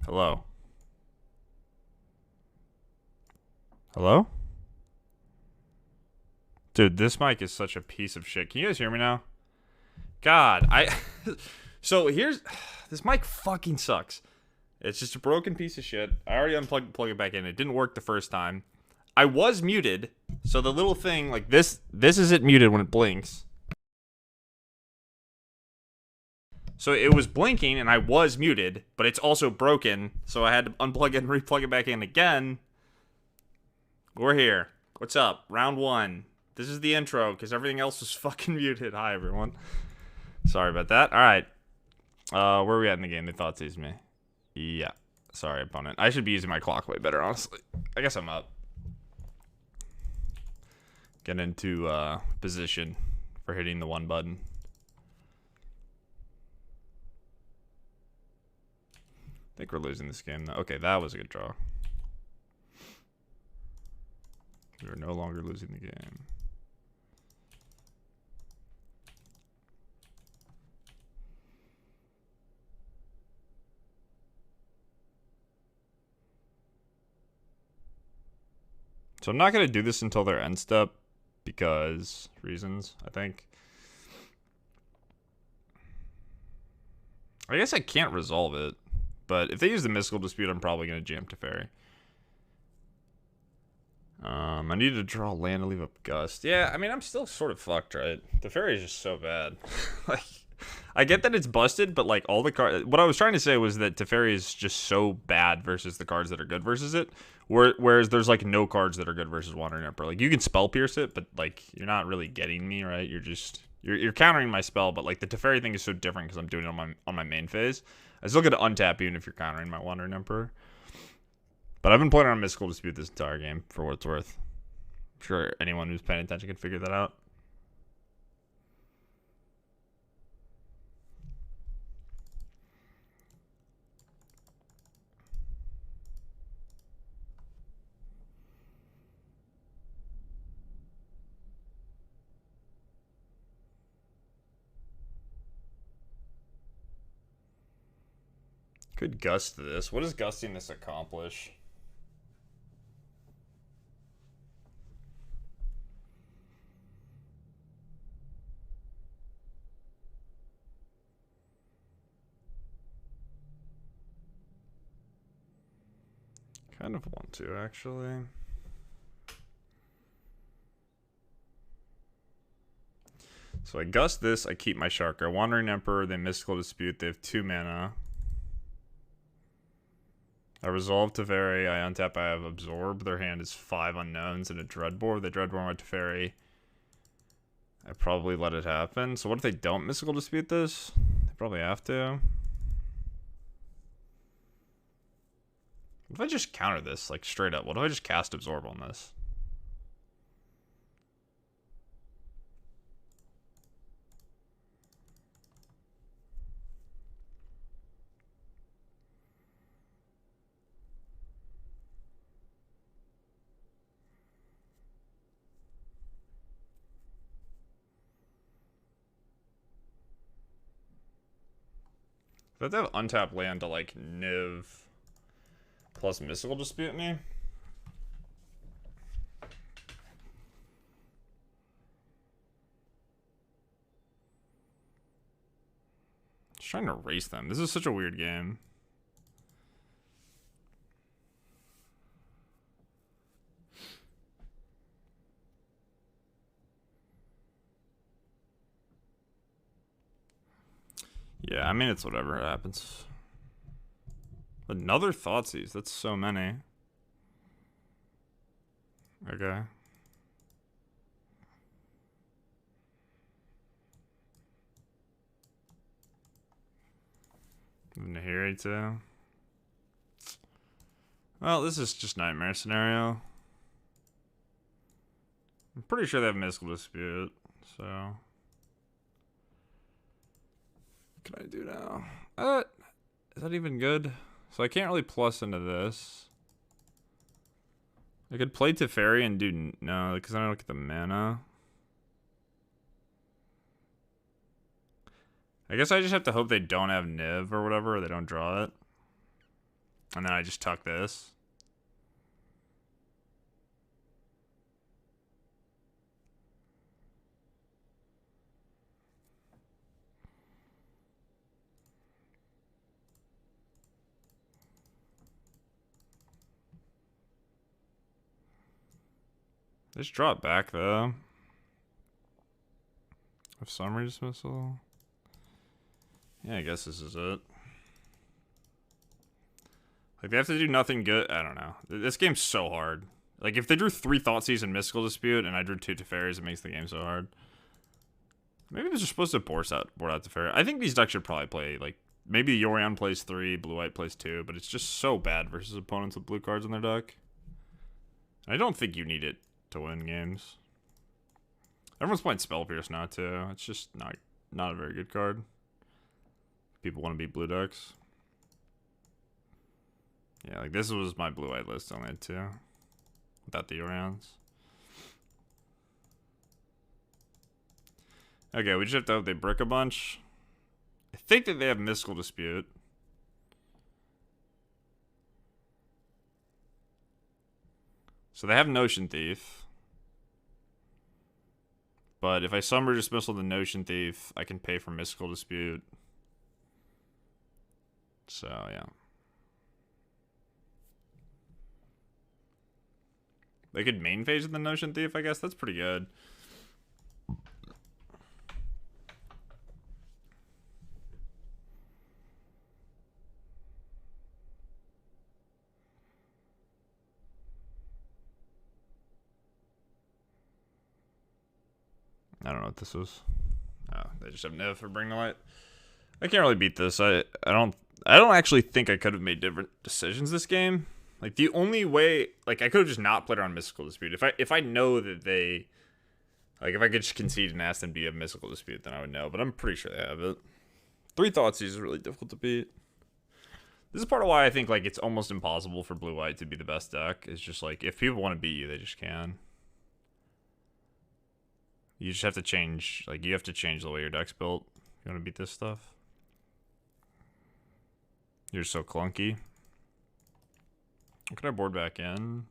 Hello? Hello? Dude, this mic is such a piece of shit. Can you guys hear me now? God, So here's. This mic fucking sucks. It's just a broken piece of shit. I already unplugged plug it back in. It didn't work the first time. I was muted, so the little thing, like this isn't muted when it blinks. So it was blinking and I was muted, but it's also broken, so I had to unplug it and replug it back in again. We're here. What's up? Round one. This is the intro, because everything else was fucking muted. Hi, everyone. Sorry about that. Alright. Where are we at in the game? They thought sees me. Yeah. Sorry, opponent. I should be using my clock way better, honestly. I guess I'm up. Get into position for hitting the one button. I think we're losing this game, though. Okay, that was a good draw. We are no longer losing the game. So I'm not going to do this until their end step because reasons, I think. I guess I can't resolve it, but if they use the mystical dispute, I'm probably going to jam Teferi. I need to draw land to leave up Gust. Yeah, I mean, I'm still sort of fucked, right? Teferi is just so bad. Like, I get that it's busted, but like all the cards. What I was trying to say was that Teferi is just so bad versus the cards that are good versus it. Whereas there's like no cards that are good versus Wandering Emperor. Like you can spell pierce it, but like you're not really getting me, right? You're countering my spell, but like the Teferi thing is so different because I'm doing it on my main phase. I still get to untap even if you're countering my Wandering Emperor. But I've been playing on Mystical Dispute this entire game for what it's worth. I'm sure anyone who's paying attention can figure that out. Could gust this. What does gusting this accomplish? Kind of want to, actually. So I gust this, I keep my Sharker. Wandering Emperor, they Mystical Dispute, they have 2 mana. I resolve Teferi, I untap, I have Absorb. Their hand is 5 unknowns and a Dreadbore. They Dreadbore my Teferi. I probably let it happen. So what if they don't Mystical Dispute this? They probably have to. What if I just counter this, like straight up? What if I just cast Absorb on this? If I have untap land to like Niv plus Mystical Dispute me. Just trying to erase them. This is such a weird game. Yeah, I mean, it's whatever happens. Another Thoughtseize. That's so many. Okay. Nahiri too. Well, this is just Nightmare Scenario. I'm pretty sure they have Mystical Dispute, so... What can I do now? Is that even good? So I can't really plus into this. I could play Teferi and do... No, because I don't get the mana. I guess I just have to hope they don't have Niv or whatever, or they don't draw it. And then I just tuck this. Just draw it back, though. Of summary dismissal. Yeah, I guess this is it. Like, they have to do nothing good. I don't know. This game's so hard. Like, if they drew 3 Thoughtseize and Mystical Dispute, and I drew 2 Teferis, it makes the game so hard. Maybe they're supposed to board out Teferi. I think these decks should probably play, like, maybe Yorion plays 3, Blue-White plays 2, but it's just so bad versus opponents with blue cards in their deck. I don't think you need it to win games. Everyone's playing Spell Pierce now, too. It's just not a very good card. People want to beat blue decks. Yeah, like, this was my Blue-White list on it, too. Without the Yorions. Okay, we just have to hope they brick a bunch. I think that they have Mystical Dispute. So they have Notion Thief. But if I Summer Dismissal the Notion Thief, I can pay for Mystical Dispute. So, yeah. They could main phase the Notion Thief, I guess. That's pretty good. I don't know what this is. Oh, they just have Niv for Bring the Light. I can't really beat this. I don't actually think I could have made different decisions this game. Like, the only way, like, I could have just not played around Mystical Dispute. If I know that they, like, if I could just concede and ask them, do you have Mystical Dispute, then I would know. But I'm pretty sure they have it. 3 Thoughtseize is really difficult to beat. This is part of why I think, like, it's almost impossible for Blue-White to be the best deck. It's just, like, if people want to beat you, they just can. You just have to change, like, you have to change the way your deck's built if you want to beat this stuff. You're so clunky. Could I board back in?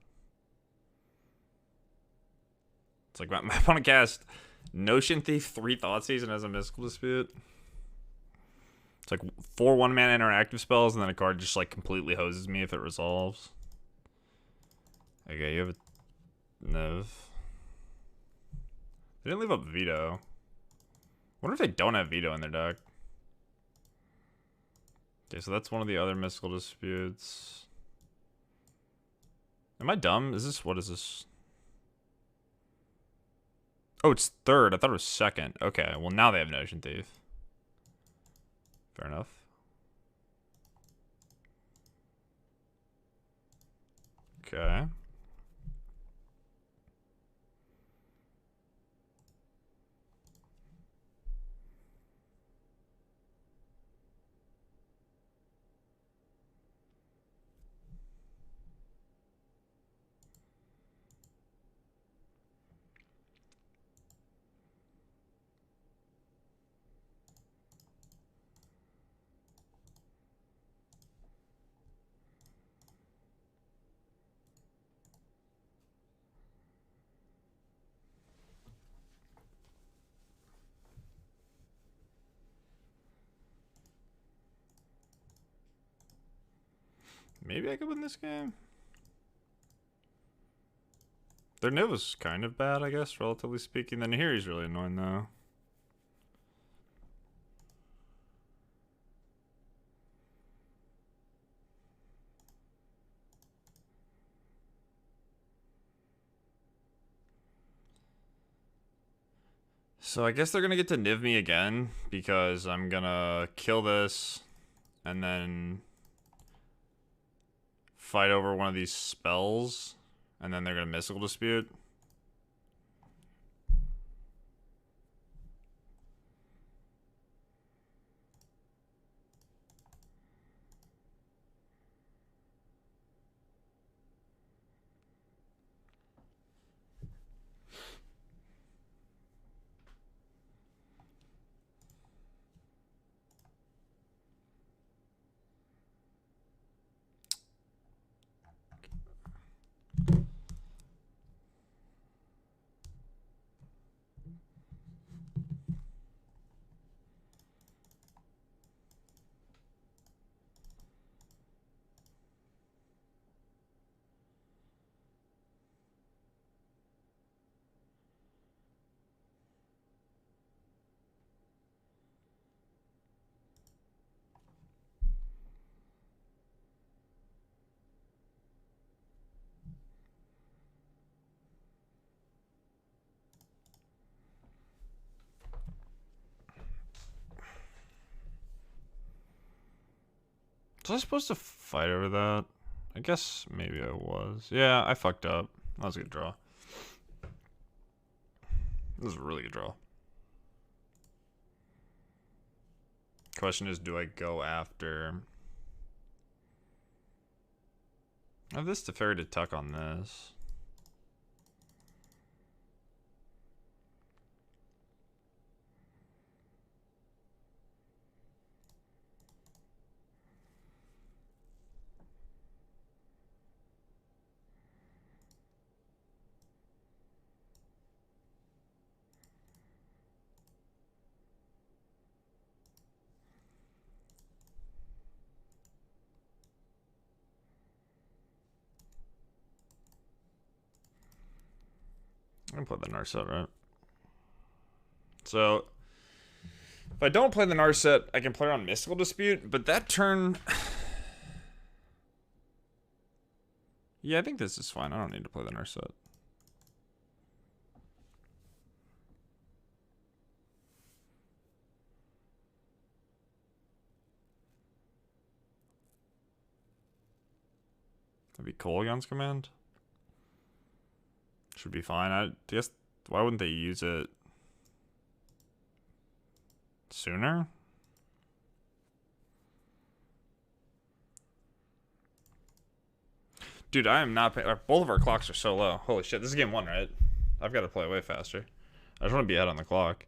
It's like my opponent cast Notion Thief, 3 Thoughtseize, and has a Mystical Dispute. It's like 4 1-mana interactive spells, and then a card just, like, completely hoses me if it resolves. Okay, you have a Niv. They didn't leave up Veto. Wonder if they don't have Veto in their deck. Okay, so that's one of the other Mystical Disputes. Am I dumb? What is this? Oh, it's 3rd. I thought it was 2nd. Okay, well, now they have Notion Thief. Fair enough. Okay. Maybe I could win this game. Their Niv was kind of bad, I guess, relatively speaking. The Nahiri's really annoying, though. So I guess they're going to get to Niv me again, because I'm going to kill this, and then fight over one of these spells, and then they're going to Mystical Dispute. Was I supposed to fight over that? I guess maybe I was. Yeah, I fucked up. That was a good draw. This is a really good draw. Question is, do I go after... I have this Teferi to tuck on this. I'm gonna play the Narset, right? So, if I don't play the Narset, I can play on Mystical Dispute, but that turn... Yeah, I think this is fine. I don't need to play the Narset. That'd be Kolaghan's command. Should be fine. I guess, why wouldn't they use it sooner? Dude, I am not paying. Both of our clocks are so low. Holy shit, this is game one, right? I've got to play way faster. I just want to be ahead on the clock.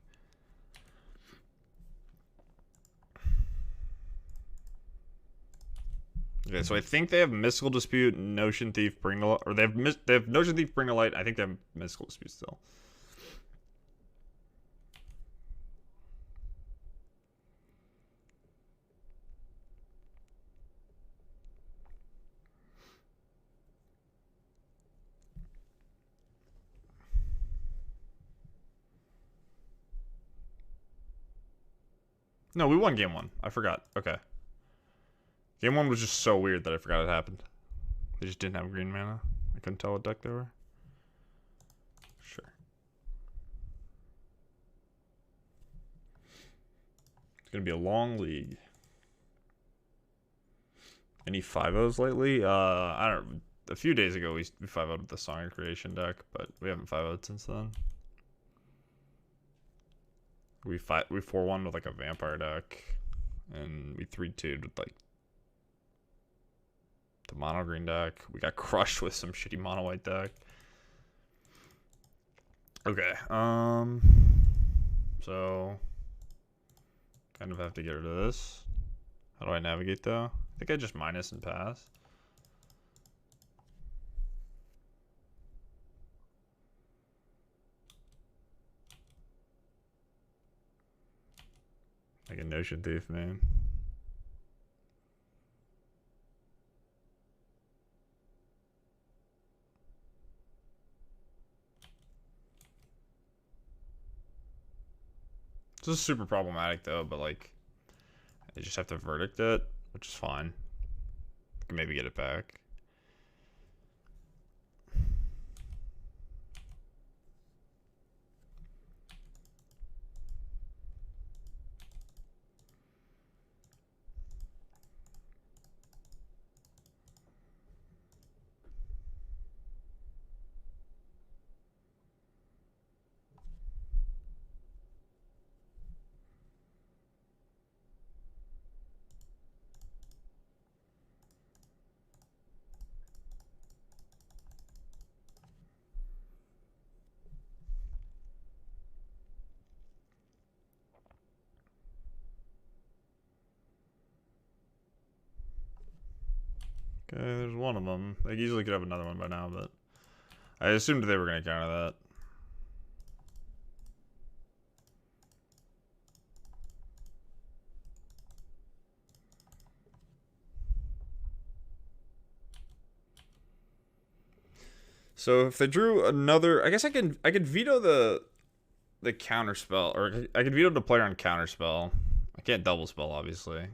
Okay, so I think they have Mystical Dispute, Notion Thief, Bring the Light, or they have Notion Thief, Bring the Light. I think they have Mystical Dispute still. No, we won game one. I forgot. Okay. Game one was just so weird that I forgot it happened. They just didn't have green mana. I couldn't tell what deck they were. Sure. It's gonna be a long league. Any 5-0s lately? I don't. A few days ago we 5-0'd with the Song of Creation deck, but we haven't 5-0'd since then. We 4-1 with like a vampire deck, and we 3-2'd with like the mono green deck. We got crushed with some shitty mono white deck. Okay, so kind of have to get rid of this. How do I navigate though? I think I just minus and pass. Like a Notion Thief, man. This is super problematic though, but like, I just have to verdict it, which is fine. I can maybe get it back. Okay, there's one of them. They easily could have another one by now, but I assumed they were going to counter that. So if they drew another, I guess I could veto the counter spell, or I could veto the player on counter spell. I can't double spell, obviously.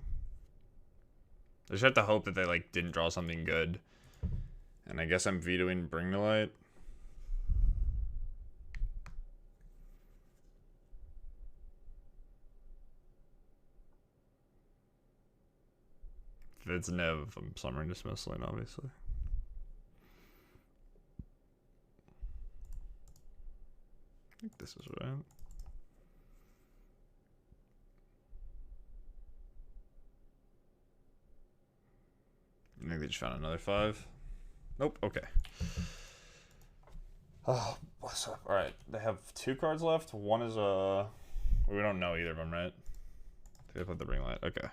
I just have to hope that they like didn't draw something good. And I guess I'm vetoing Bring the Light. it's Niv. I'm summoning dismissing, obviously. I think this is right. I think they just found another 5. Nope. Okay. Oh, what's up? All right, they have 2 cards left. One is a. We don't know either of them, right? They put the ring light. Okay.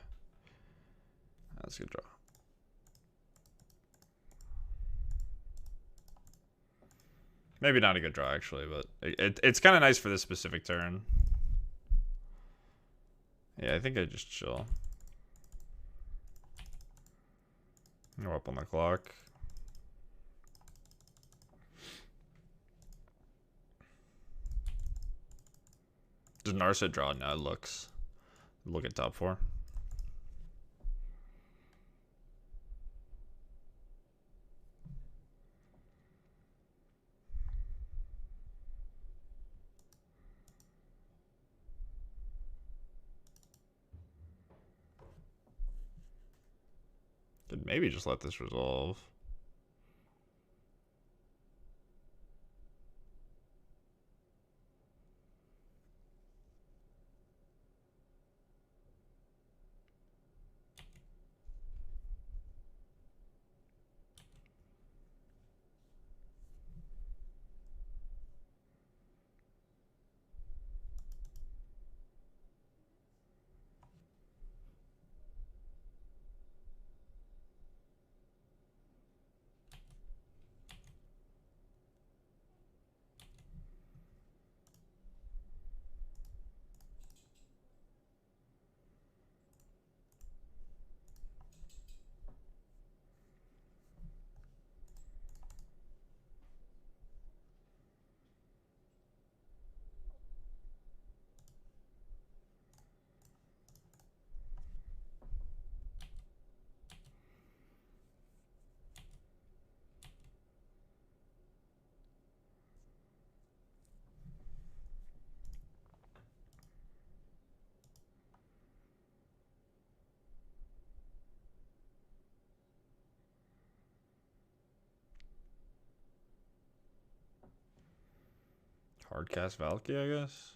That's a good draw. Maybe not a good draw, actually, but it's kind of nice for this specific turn. Yeah, I think I just chill. Go up on the clock. Does Narset draw? No, it looks. Look at top 4. Could maybe just let this resolve. Hardcast Valky, I guess.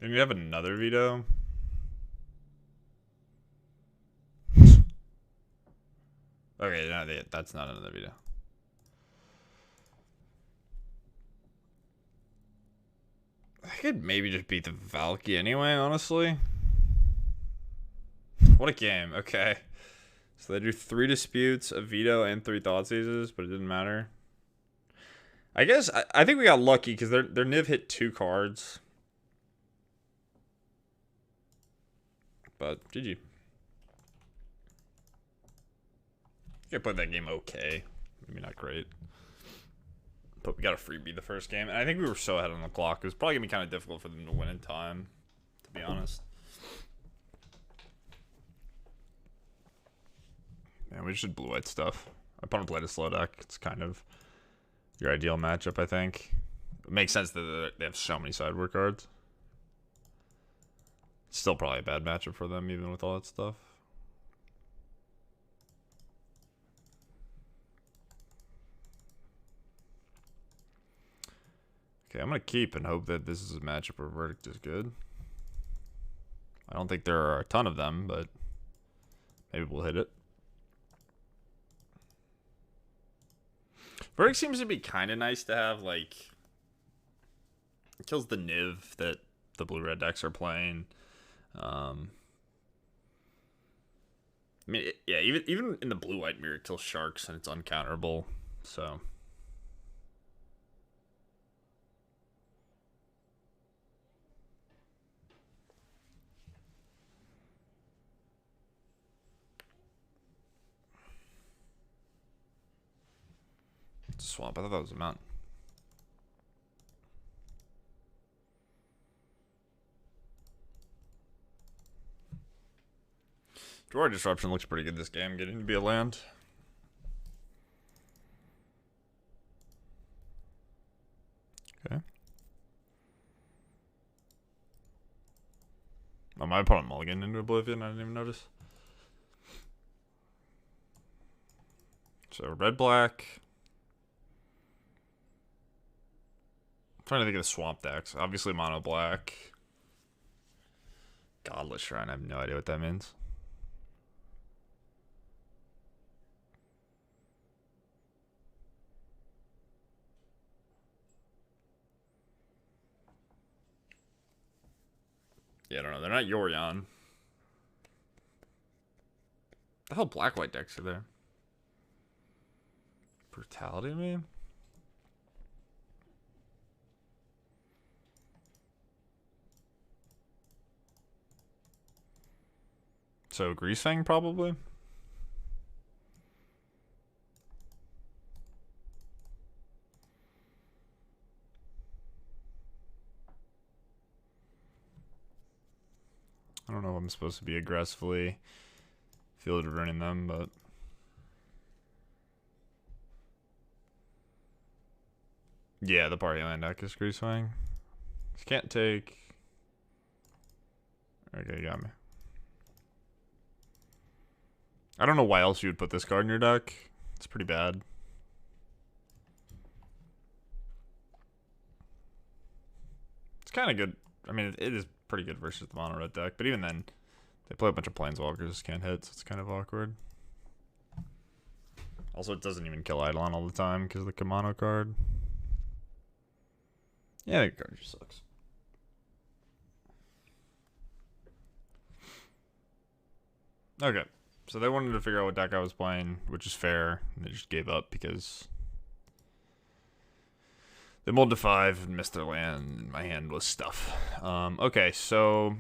And we have another veto. Okay, no, that's not another veto. I could maybe just beat the Valky anyway, honestly. What a game. Okay. So they drew 3 disputes, a veto, and 3 thought seizes, but it didn't matter. I guess I think we got lucky because their Niv hit 2 cards. But GG. I played that game okay. Maybe not great. But we got a freebie the first game. And I think we were so ahead on the clock. It was probably going to be kind of difficult for them to win in time, to be honest. Man, we just did blue-white stuff. My opponent played a slow deck. It's kind of your ideal matchup, I think. It makes sense that they have so many sideboard cards. Still probably a bad matchup for them, even with all that stuff. Okay, I'm going to keep and hope that this is a matchup where Verdict is good. I don't think there are a ton of them, but maybe we'll hit it. Verdict seems to be kind of nice to have, like, it kills the Niv that the blue-red decks are playing. I mean, yeah, even in the blue-white mirror, it kills sharks and it's uncounterable, so... It's a swamp. I thought that was a mountain. Draw Disruption looks pretty good this game, getting to be a land. Okay. Oh, my opponent mulligan into Oblivion. I didn't even notice. So red black. I'm trying to think of the swamp decks. Obviously mono black. Godless Shrine. I have no idea what that means. Yeah, I don't know. They're not Yorion. The hell black-white decks are there? Brutality, I mean? So, Greasefang, probably? I don't know if I'm supposed to be aggressively field running them, but... Yeah, the party land deck is Greasefang. Can't take... Okay, you got me. I don't know why else you would put this card in your deck. It's pretty bad. It's kind of good. I mean, it is pretty good versus the mono red deck, but even then, they play a bunch of planeswalkers, can't hit, so it's kind of awkward. Also, it doesn't even kill Eidolon all the time because of the Kamano card. Yeah, that card just sucks. Okay. So they wanted to figure out what deck I was playing, which is fair, and they just gave up because they mulled to 5 and missed their land, and my hand was stuff. Okay, so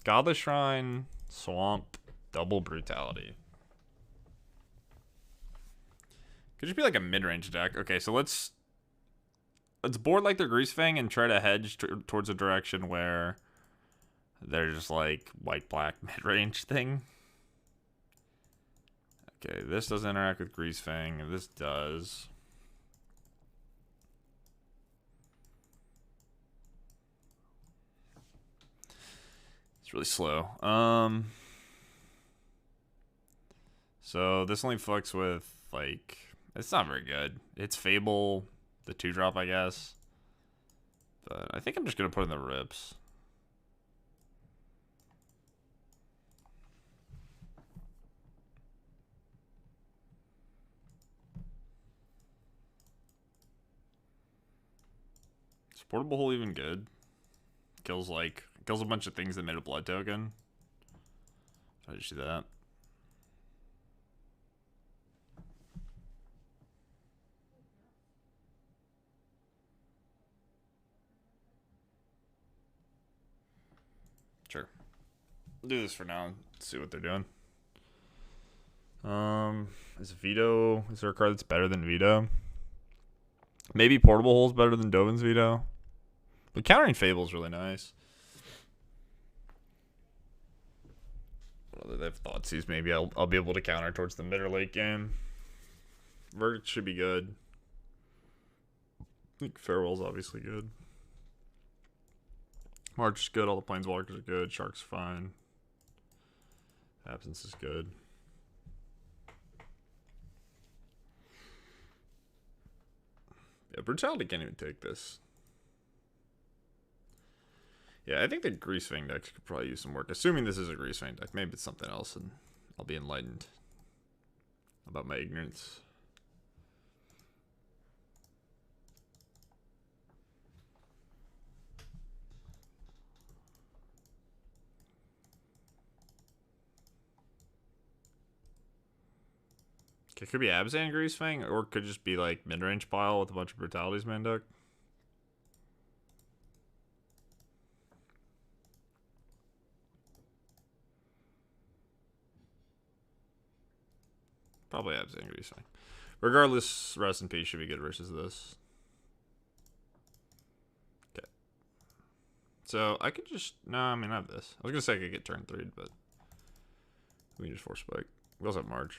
Godless Shrine, Swamp, double Brutality. Could just be like a mid-range deck. Okay, so let's board like their Greasefang and try to hedge towards a direction where they're just like white-black mid-range thing. Okay, this doesn't interact with Greasefang, and this does. It's really slow. So this only fucks with, like, it's not very good. It's Fable, the 2-drop, I guess. But I think I'm just gonna put in the Rips. Portable Hole even good? Kills a bunch of things that made a blood token. Try to do that. Sure. I'll do this for now and see what they're doing. Is there a card that's better than Veto? Maybe Portable Hole's better than Dovin's Veto. But countering Fable's really nice. Whether they have Thoughtseize, maybe I'll be able to counter towards the mid or late game. Verdict should be good. I think Farewell's obviously good. March is good, all the Planeswalkers are good, Shark's fine. Absence is good. Yeah, Brutality can't even take this. Yeah, I think the Greasefang decks could probably use some work. Assuming this is a Greasefang deck. Maybe it's something else, and I'll be enlightened about my ignorance. It could be Abzan Grease Fang, or it could just be like mid-range pile with a bunch of brutalities main deck. Probably Abzan Grease Fang. Regardless, Rest in Peace should be good versus this. Okay. So I could just I have this. I was gonna say I could get turn 3, but we can just force spike. We also have March.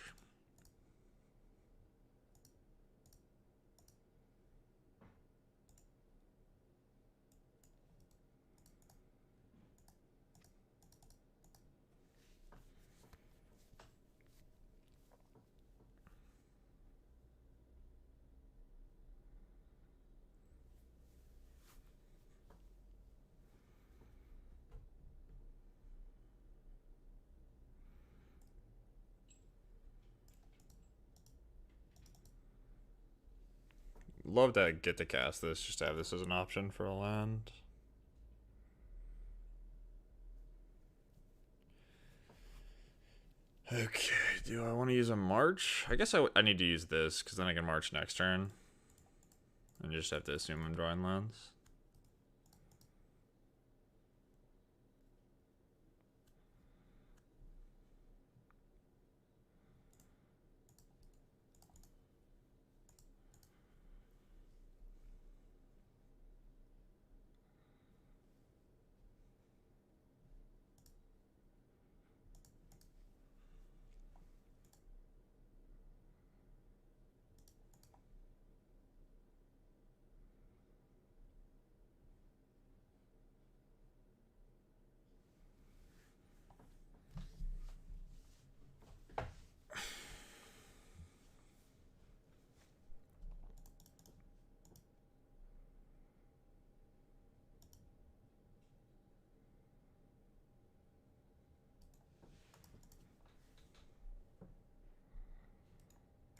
Love to get to cast this, just to have this as an option for a land. Okay, do I want to use a March? I guess I need to use this, because then I can March next turn. And just have to assume I'm drawing lands.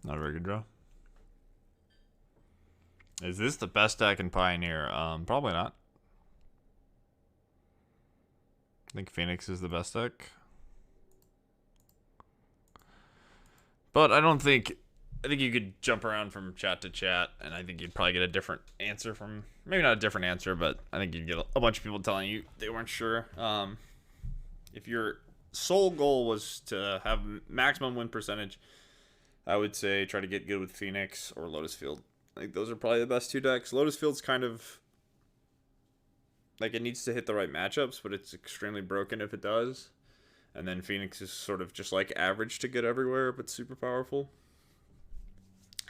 Not a very good draw. Is this the best deck in Pioneer? Probably not. I think Phoenix is the best deck. But I think you could jump around from chat to chat, and I think you'd probably get a different answer from, maybe not a different answer, but I think you'd get a bunch of people telling you they weren't sure. If your sole goal was to have maximum win percentage, I would say try to get good with Phoenix or Lotus Field. I think those are probably the best two decks. Lotus Field's kind of like, it needs to hit the right matchups, but it's extremely broken if it does. And then Phoenix is sort of just like average to get everywhere, but super powerful.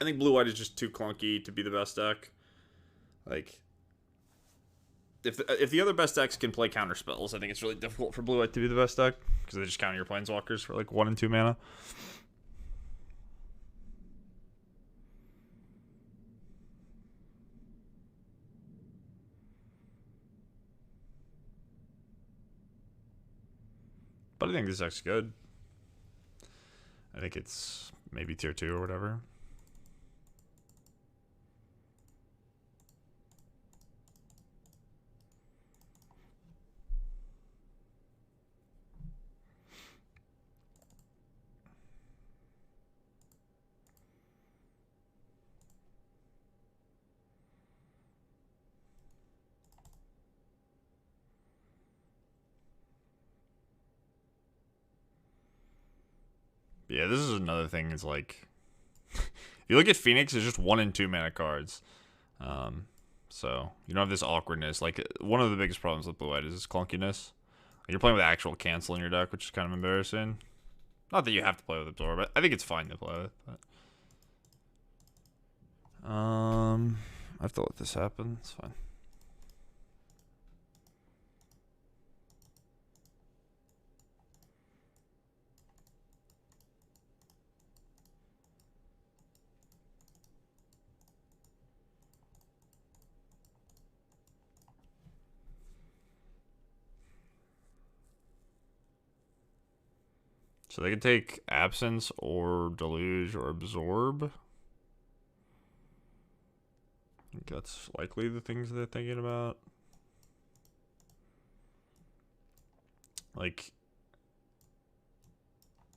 I think Blue-White is just too clunky to be the best deck. Like, if the other best decks can play counter spells, I think it's really difficult for Blue-White to be the best deck, because they just counter your Planeswalkers for like 1 and 2 mana. But I think this deck's good. I think it's maybe tier 2 or whatever. Yeah, this is another thing. Is like, if you look at Phoenix, it's just 1 and 2 mana cards. So you don't have this awkwardness. Like, one of the biggest problems with Blue-White is its clunkiness. Like, you're playing with actual cancel in your deck, which is kind of embarrassing. Not that you have to play with Absorb, but I think it's fine to play with. But I have to let this happen. It's fine. So they could take Absence or Deluge or Absorb. I think that's likely the things they're thinking about. Like,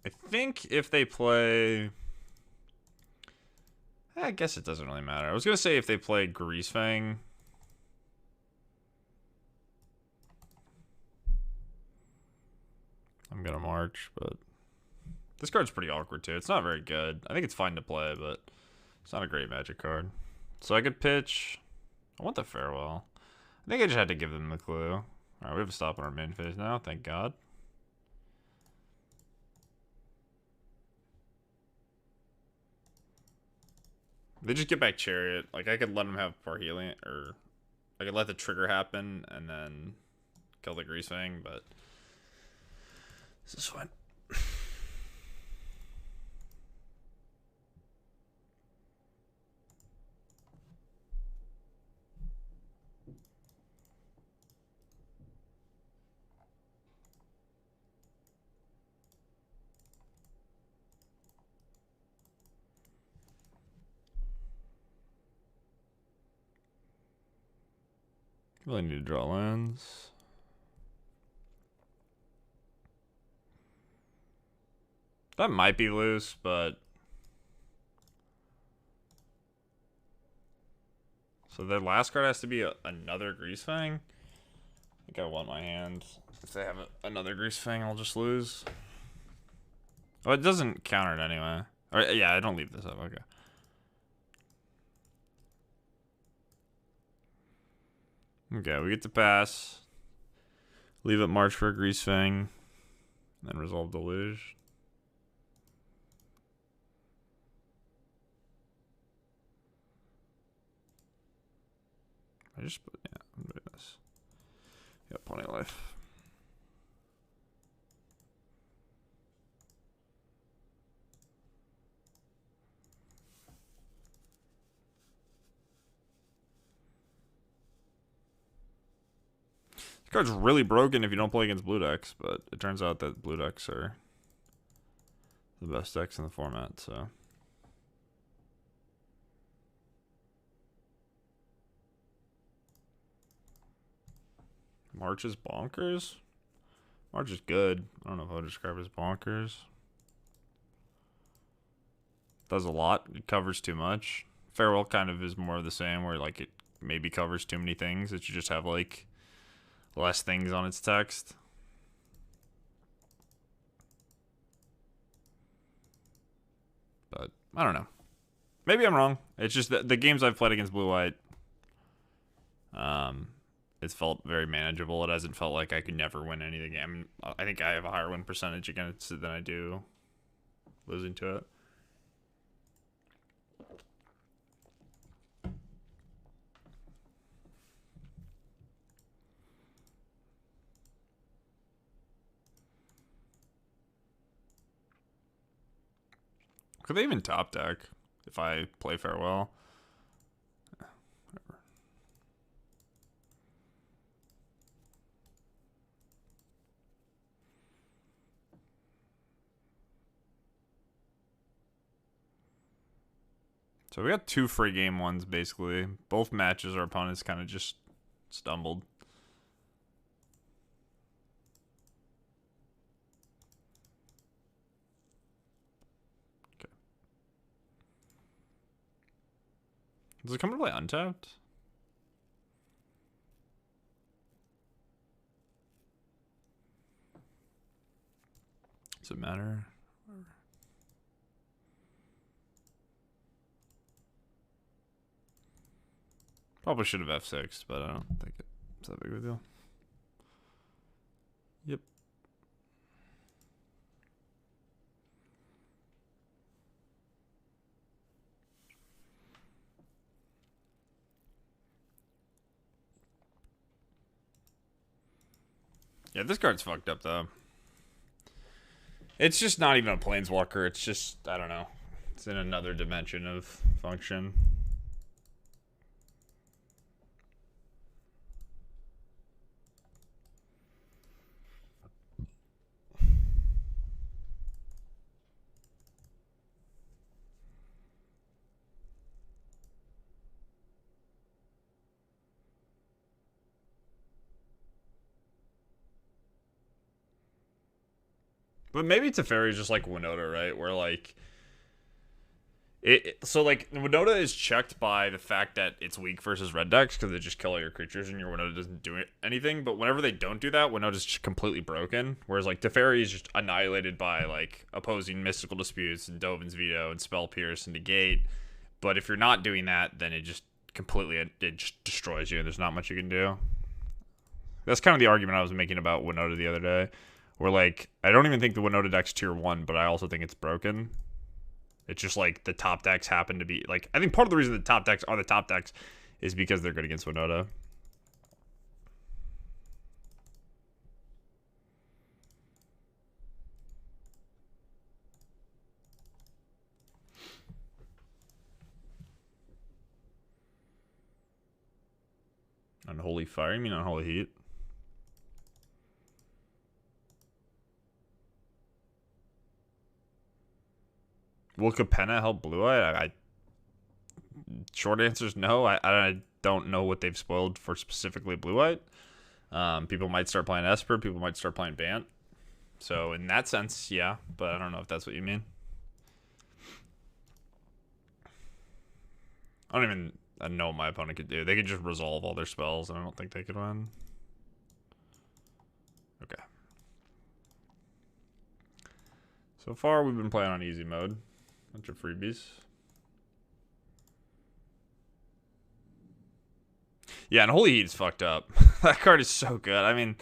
I think if they play I guess it doesn't really matter. I was gonna say if they play Greasefang. I'm gonna march, but this card's pretty awkward too. It's not very good. I think it's fine to play, but it's not a great Magic card. So I could pitch. I want the Farewell. I think I just had to give them the clue. Alright, we have a stop on our main phase now, thank God. They just get back Chariot. Like, I could let them have Parhelion, or I could let the trigger happen and then kill the Greasefang, but this is fine. Really need to draw lands. That might be loose, but so their last card has to be another Greasefang. I think I want my hand. If they have another Greasefang, I'll just lose. Oh, it doesn't counter it anyway. Or, yeah, I don't leave this up. Okay. Okay, we get to pass. Leave it march for a Greasefang. Then resolve Deluge. I just put, yeah, I'm doing this. Got plenty of life. This card's really broken if you don't play against blue decks, but it turns out that blue decks are the best decks in the format, so. March is bonkers? March is good. I don't know if I would describe it as bonkers. Does a lot. It covers too much. Farewell kind of is more of the same, where like it maybe covers too many things that you just have like less things on its text. But I don't know. Maybe I'm wrong. It's just that the games I've played against blue-white, it's felt very manageable. It hasn't felt like I could never win any of the game. I think I have a higher win percentage against it than I do losing to it. Could they even top deck if I play Farewell? Whatever. So we got two free game ones, basically. Both matches our opponents kind of just stumbled. Okay. Does it come to play untapped? Does it matter? Probably should have F6, but I don't think it's that big of a deal. Yep. Yeah, this card's fucked up, though. It's just not even a Planeswalker. It's just, I don't know. It's in another dimension of function. But maybe Teferi's just like Winota, right? Where, like, So like Winota is checked by the fact that it's weak versus red decks because they just kill all your creatures and your Winota doesn't do anything. But whenever they don't do that, Winota's just completely broken. Whereas like Teferi is just annihilated by like opposing Mystical Disputes and Dovin's Veto and Spell Pierce and Negate. But if you're not doing that, then it just just destroys you. There's not much you can do. That's kind of the argument I was making about Winota the other day. Where like I don't even think the Winota deck's tier 1, but I also think it's broken. It's just like the top decks happen to be like I think part of the reason the top decks are the top decks is because they're good against Winota. Unholy Fire? You mean Unholy Heat? Will Capenna help Blue Eye? Short answer is no. I don't know what they've spoiled for specifically Blue White. People might start playing Esper. People might start playing Bant. So in that sense, yeah. But I don't know if that's what you mean. I don't even know what my opponent could do. They could just resolve all their spells, and I don't think they could win. Okay. So far, we've been playing on easy mode. Bunch of freebies. Yeah, and Holy Heat's fucked up. That card is so good. I mean,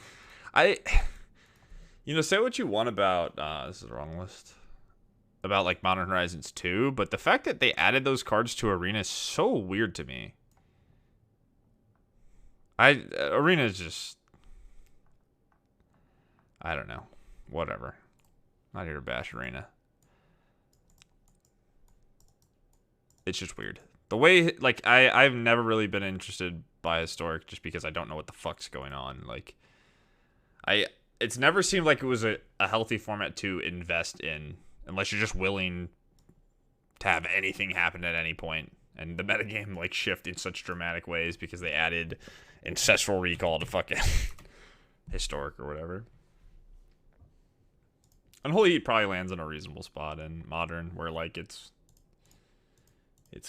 say what you want about, this is the wrong list, about like Modern Horizons 2, but the fact that they added those cards to Arena is so weird to me. Arena is just, I don't know. Whatever. Not here to bash Arena. It's just weird. The way, like, I've never really been interested by Historic just because I don't know what the fuck's going on. Like, it's never seemed like it was a healthy format to invest in unless you're just willing to have anything happen at any point. And the metagame, like, shift in such dramatic ways because they added Ancestral Recall to fucking Historic or whatever. Unholy Heat probably lands in a reasonable spot in Modern where, like, it's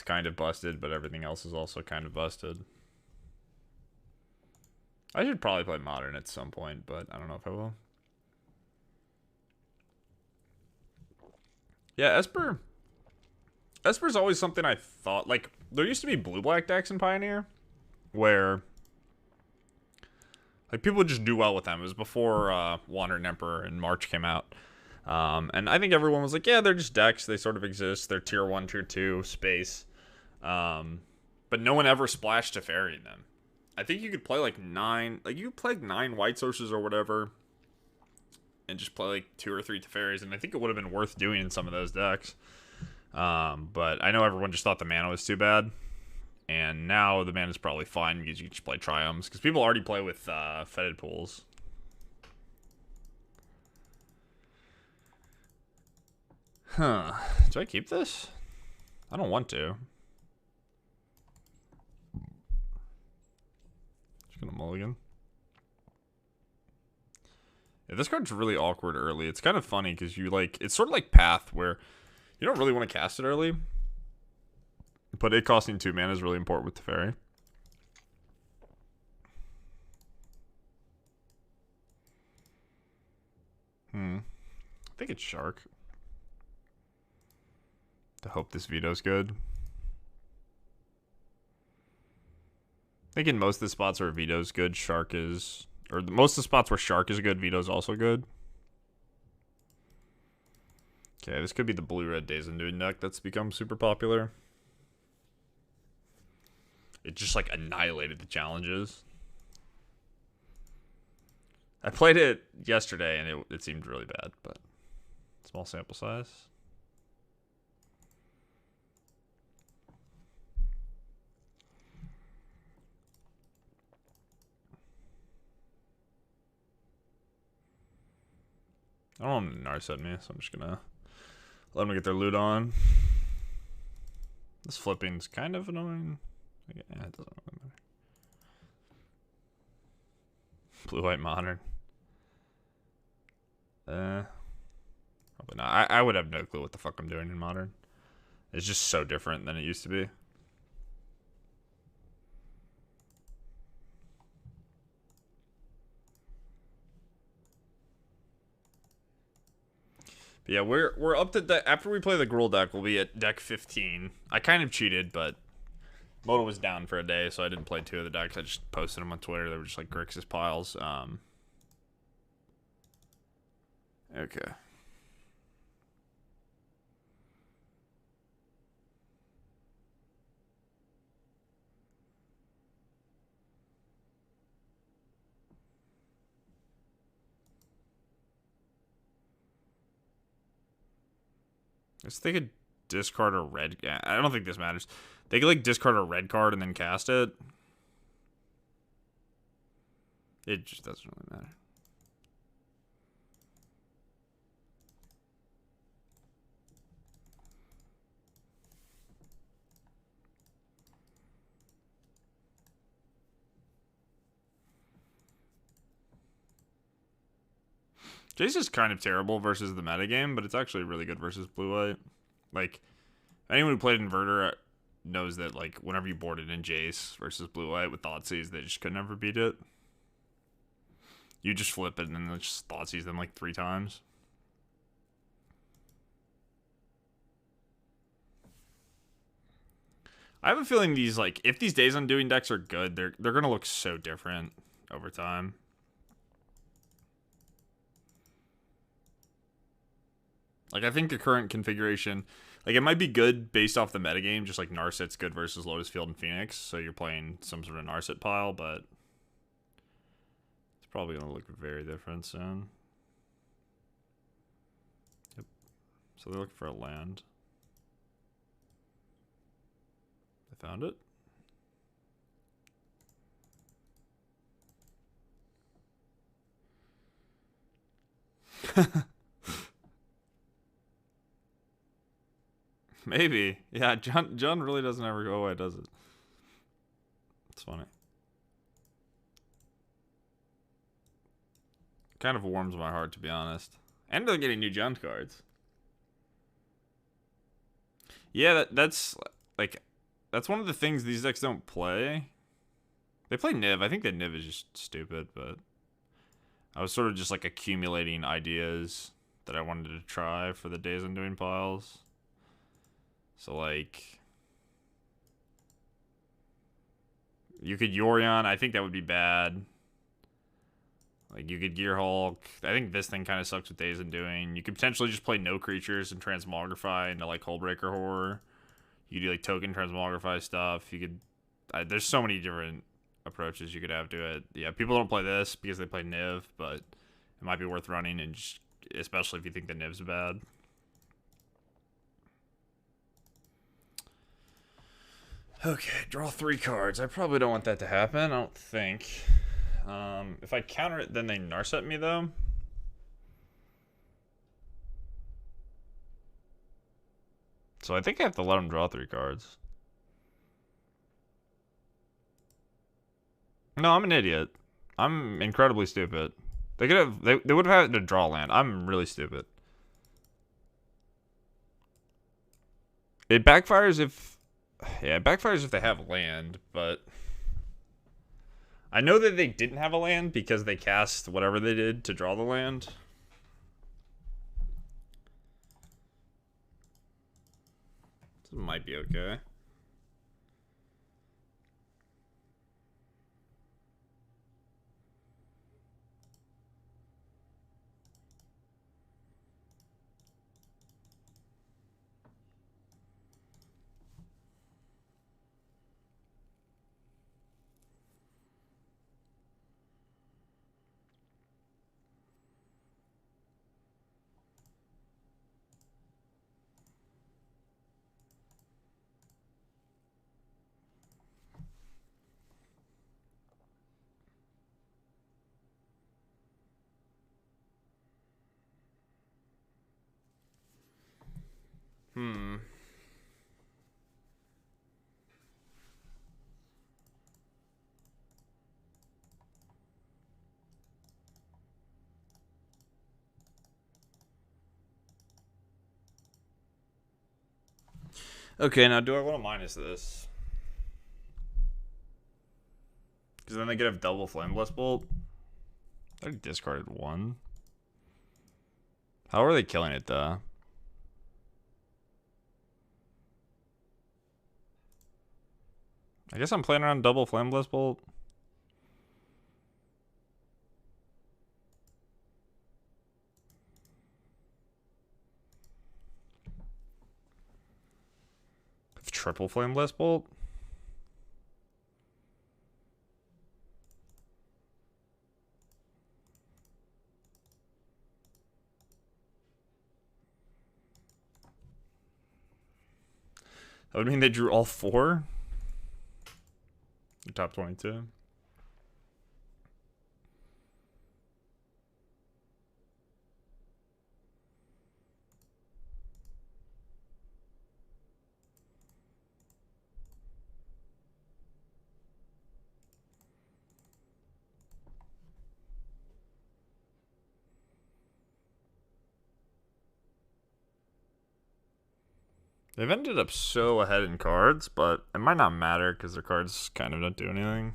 kind of busted, but everything else is also kind of busted. I should probably play Modern at some point, but I don't know if I will. Yeah, Esper's always something I thought, like, there used to be blue-black decks in Pioneer, where, like, people would just do well with them. It was before Wandering Emperor and March came out. And I think everyone was like, yeah, they're just decks. They sort of exist. They're tier 1, tier 2, space. But no one ever splashed Teferi in them. I think you could play like 9, like you could play like 9 white sources or whatever. And just play like 2 or 3 Teferis. And I think it would have been worth doing in some of those decks. But I know everyone just thought the mana was too bad. And now the mana is probably fine because you can just play Triumphs. Because people already play with Fetid Pools. Huh. Do I keep this? I don't want to. Just gonna mulligan. Yeah, this card's really awkward early. It's kind of funny because you like, it's sort of like Path where you don't really want to cast it early. But it costing 2 mana is really important with Teferi. I think it's Shark. To hope this veto's good. I think in most of the spots where veto's good, Shark is... Or most of the spots where Shark is good, veto's also good. Okay, this could be the blue-red Days Undoing deck that's become super popular. It just, like, annihilated the challenges. I played it yesterday, and it seemed really bad, but... Small sample size. I don't want them to Narset me, so I'm just gonna let them get their loot on. This flipping's kind of annoying. Yeah, it doesn't really matter. Blue-white Modern. Probably not. I would have no clue what the fuck I'm doing in Modern. It's just so different than it used to be. But yeah, we're up to after we play the Gruul deck, we'll be at deck 15. I kind of cheated, but Moto was down for a day, so I didn't play 2 of the decks. I just posted them on Twitter. They were just like Grixis piles. Okay. I guess they could discard a red. Yeah, I don't think this matters. They could like discard a red card and then cast it. It just doesn't really matter. Jace is kind of terrible versus the metagame, but it's actually really good versus blue-white. Like, anyone who played Inverter knows that, like, whenever you boarded in Jace versus blue-white with Thoughtseize, they just could never beat it. You just flip it and then just Thoughtseize them, like, 3 times. I have a feeling these, like, if these Days Undoing decks are good, they're gonna look so different over time. Like, I think the current configuration, like, it might be good based off the metagame, just like Narset's good versus Lotus Field and Phoenix, so you're playing some sort of Narset pile, but it's probably going to look very different soon. Yep. So they're looking for a land. I found it. Maybe. Yeah, John really doesn't ever go away, does it? It's funny. Kind of warms my heart, to be honest. And they're getting new John cards. Yeah, that's like that's one of the things these decks don't play. They play Niv. I think that Niv is just stupid, but I was sort of just like accumulating ideas that I wanted to try for the Days Undoing piles. So, like, you could Yorion. I think that would be bad. Like, you could Gear Hulk. I think this thing kind of sucks with Days Undoing. You could potentially just play no creatures and Transmogrify into, like, Hullbreaker Horror. You could do, like, token Transmogrify stuff. You could... there's so many different approaches you could have to it. Yeah, people don't play this because they play Niv, but it might be worth running, and just, especially if you think the Niv's bad. Okay, draw 3 cards. I probably don't want that to happen. I don't think. If I counter it, then they Narset me, though. So I think I have to let them draw 3 cards. No, I'm an idiot. I'm incredibly stupid. They could have. They would have had to draw land. I'm really stupid. It backfires if. Yeah, it backfires if they have land, but I know that they didn't have a land because they cast whatever they did to draw the land. This might be okay. Hmm. Okay, now do I want to minus this? Because then they could have double Flameless Bolt. I already discarded one. How are they killing it, though? I guess I'm playing around double Flameless Bolt. Triple Flameless Bolt. That would mean they drew all four. The top 22. They've ended up so ahead in cards, but it might not matter because their cards kind of don't do anything.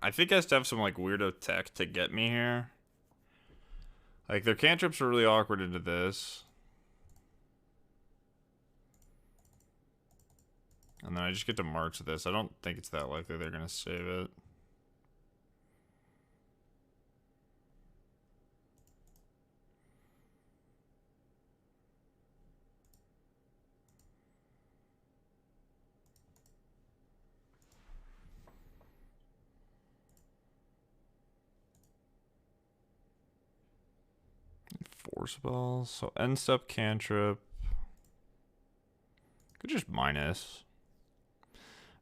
I think I have to have some like weirdo tech to get me here. Like their cantrips are really awkward into this. And then I just get to march this. I don't think it's that likely they're gonna save it. Four spells. So end step cantrip. Could just minus.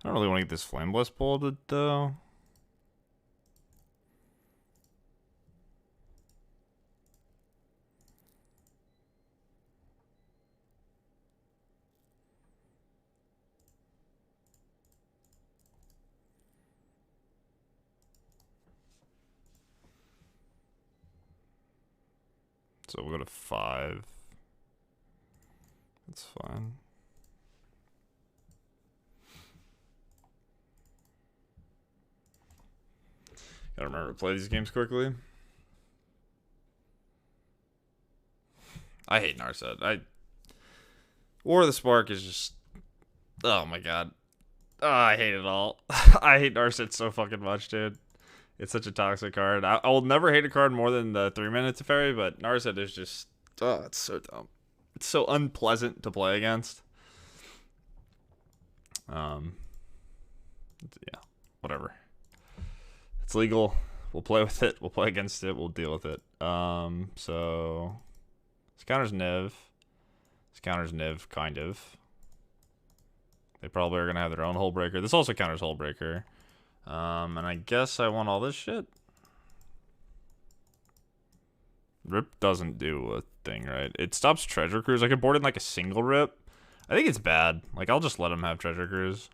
I don't really want to get this Flameless bolted though. So we'll go to 5. That's fine. Gotta remember to play these games quickly. I hate Narset. War of the Spark is just... Oh my god. Oh, I hate it all. I hate Narset so fucking much, dude. It's such a toxic card. I will never hate a card more than the 3-minute Teferi, but Narset is just... Oh, it's so dumb. It's so unpleasant to play against. Yeah, whatever. It's legal. We'll play with it. We'll play against it. We'll deal with it. So... This counters Niv. This counters Niv, kind of. They probably are going to have their own Hullbreaker. This also counters Hullbreaker. And I guess I want all this shit. Rip doesn't do a thing, right? It stops Treasure Cruise. I could board in like a single Rip. I think it's bad. Like, I'll just let him have Treasure Cruise.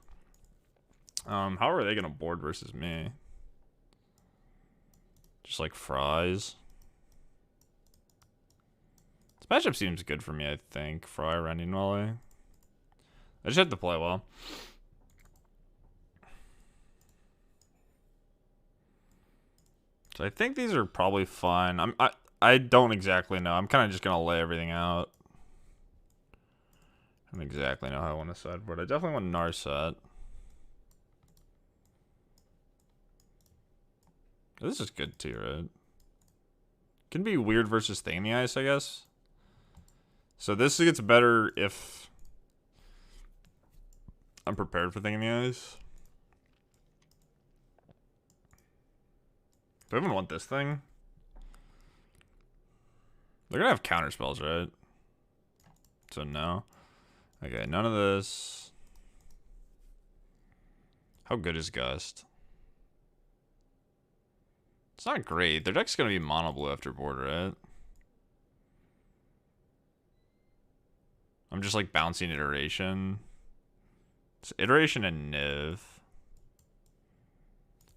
How are they gonna board versus me? Just like fries. This matchup seems good for me, I think. Fry, Randy, Nolly. I just have to play well. So I think these are probably fine. I don't exactly know. I'm kind of just gonna lay everything out. I don't exactly know how I want to sideboard. I definitely want Narset. This is good too, right? Can be weird versus Thing in the Ice, I guess. So this gets better if I'm prepared for Thing in the Ice. Do I even want this thing? They're gonna have counter spells, right? So no. Okay, none of this. How good is Gust? It's not great. Their deck's gonna be mono blue after board, right? I'm just like bouncing iteration. It's iteration and Niv.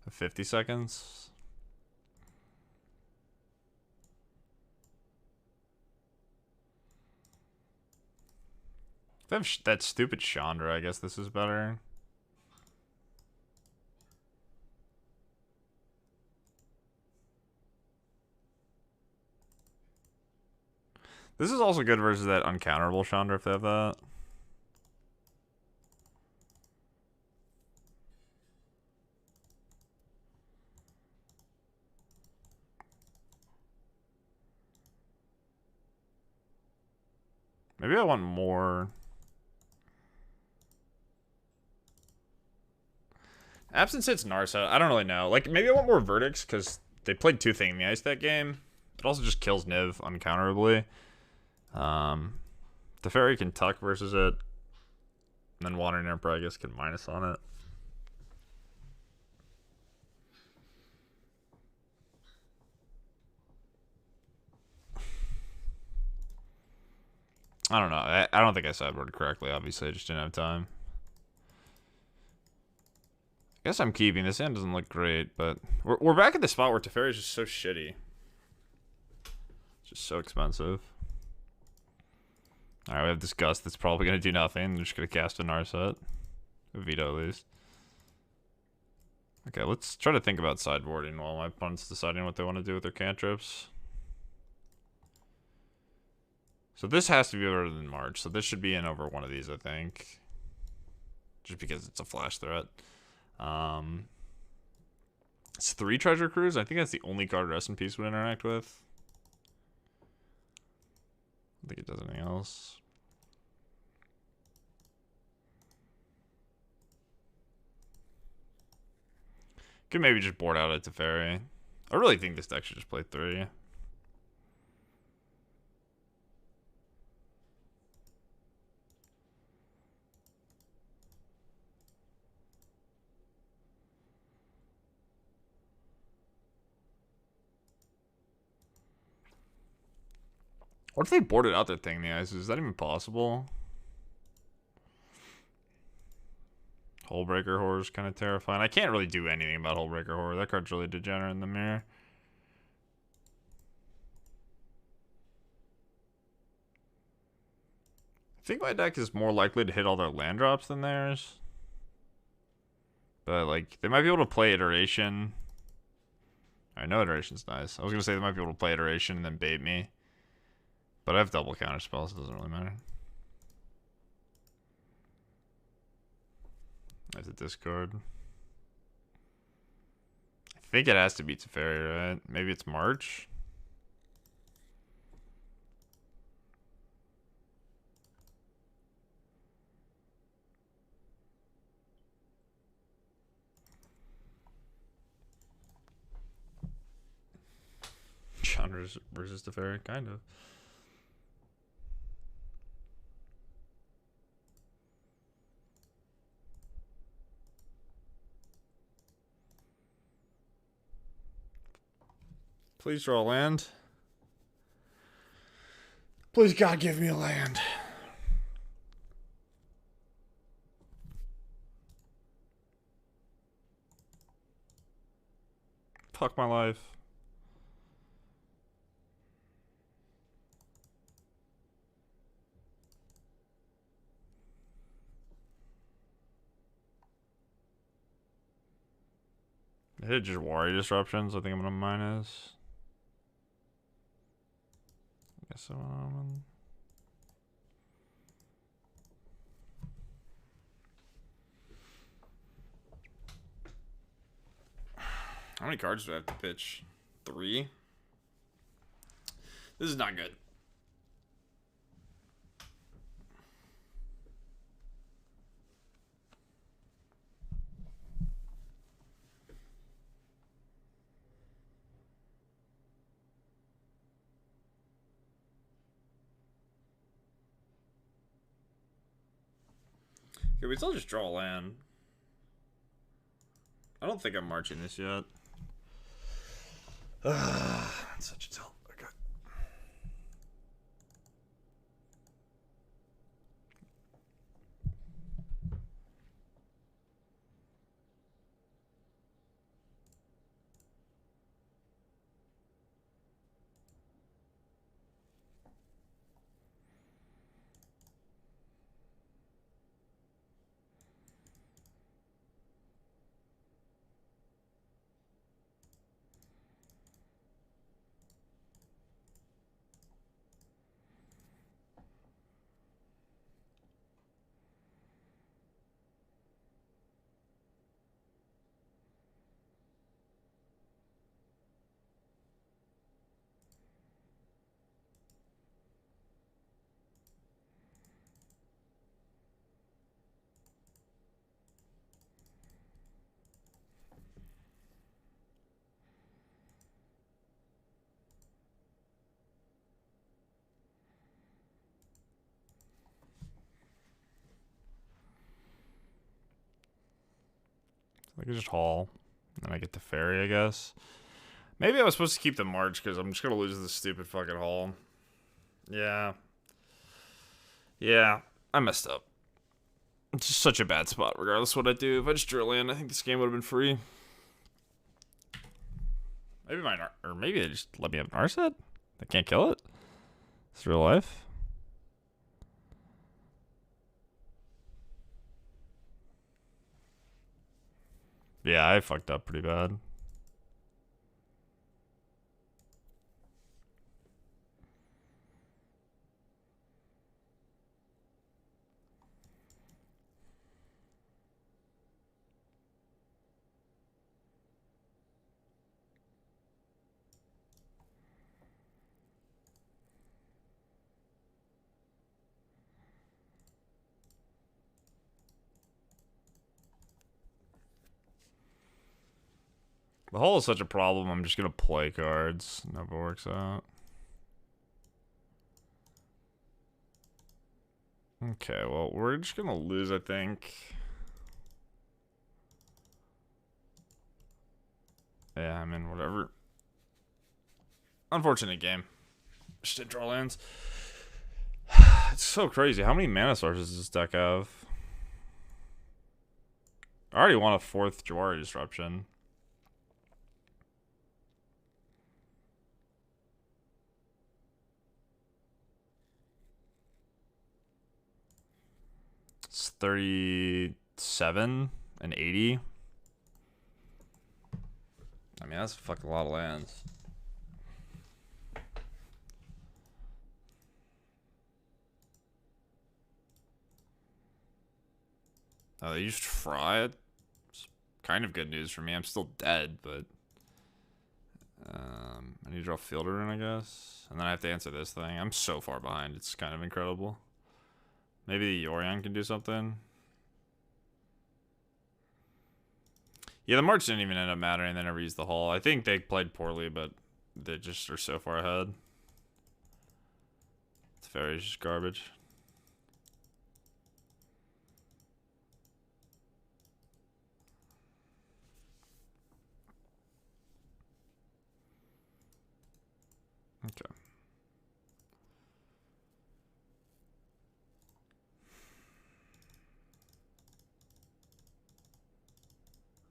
50 seconds. If they have that stupid Chandra, I guess this is better. This is also good versus that uncounterable Chandra if they have that. Maybe I want more. Absence hits Narset. I don't really know. Like, maybe I want more Verdicts because they played 2 Thing in the Ice that game. It also just kills Niv uncounterably. Teferi can tuck versus it. And then Wandering Emperor, I guess, can minus on it. I don't know. I don't think I sideboarded correctly, obviously. I just didn't have time. I guess I'm keeping. This hand doesn't look great, but we're back at the spot where Teferi is just so shitty. It's just so expensive. Alright, we have this Gust that's probably going to do nothing. They're just going to cast a Narset. A Veto, at least. Okay, let's try to think about sideboarding while my opponent's deciding what they want to do with their cantrips. So this has to be better than March. So this should be in over one of these, I think. Just because it's a flash threat. It's 3 Treasure Cruise. I think that's the only card Rest in Peace would interact with. I don't think it does anything else. Could maybe just board out a Teferi. I really think this deck should just play 3. What if they boarded out their Thing in the Ice? Is that even possible? Hullbreaker Horror is kind of terrifying. I can't really do anything about Hullbreaker Horror. That card's really degenerate in the mirror. I think my deck is more likely to hit all their land drops than theirs. But, like, they might be able to play Iteration. I know Iteration's nice. I was going to say they might be able to play Iteration and then bait me. But I have double counter spells, so it doesn't really matter. I have to discard. I think it has to be Teferi, right? Maybe it's March? Chandra versus Teferi, kind of. Please draw a land. Please, God, give me a land. Fuck my life. I hit just Warrior Disruptions. I think I'm gonna minus. I guess so. How many cards do I have to pitch? 3? This is not good. Okay, we still just draw a land. I don't think I'm marching this yet. That's such a tilt. Okay. I can just haul. And then I get the ferry, I guess. Maybe I was supposed to keep the march because I'm just going to lose this stupid fucking haul. Yeah. Yeah. I messed up. It's just such a bad spot regardless of what I do. If I just drill in, I think this game would have been free. Maybe maybe they just let me have an Narset? I can't kill it? It's real life? Yeah, I fucked up pretty bad. The hole is such a problem, I'm just gonna play cards. Never works out. Okay, well, we're just gonna lose, I think. Yeah, I mean, whatever. Unfortunate game. Just didn't draw lands. It's so crazy. How many mana sources does this deck have? I already want a 4th Jawari Disruption. It's 37 and 80. I mean, that's a fucking lot of lands. Oh, they used Fry. It's kind of good news for me. I'm still dead, but I need to draw Fielder in, I guess. And then I have to answer this thing. I'm so far behind. It's kind of incredible. Maybe the Yorion can do something. Yeah, the March didn't even end up mattering. They never used the Hull. I think they played poorly, but they just are so far ahead. It's very just garbage. Okay.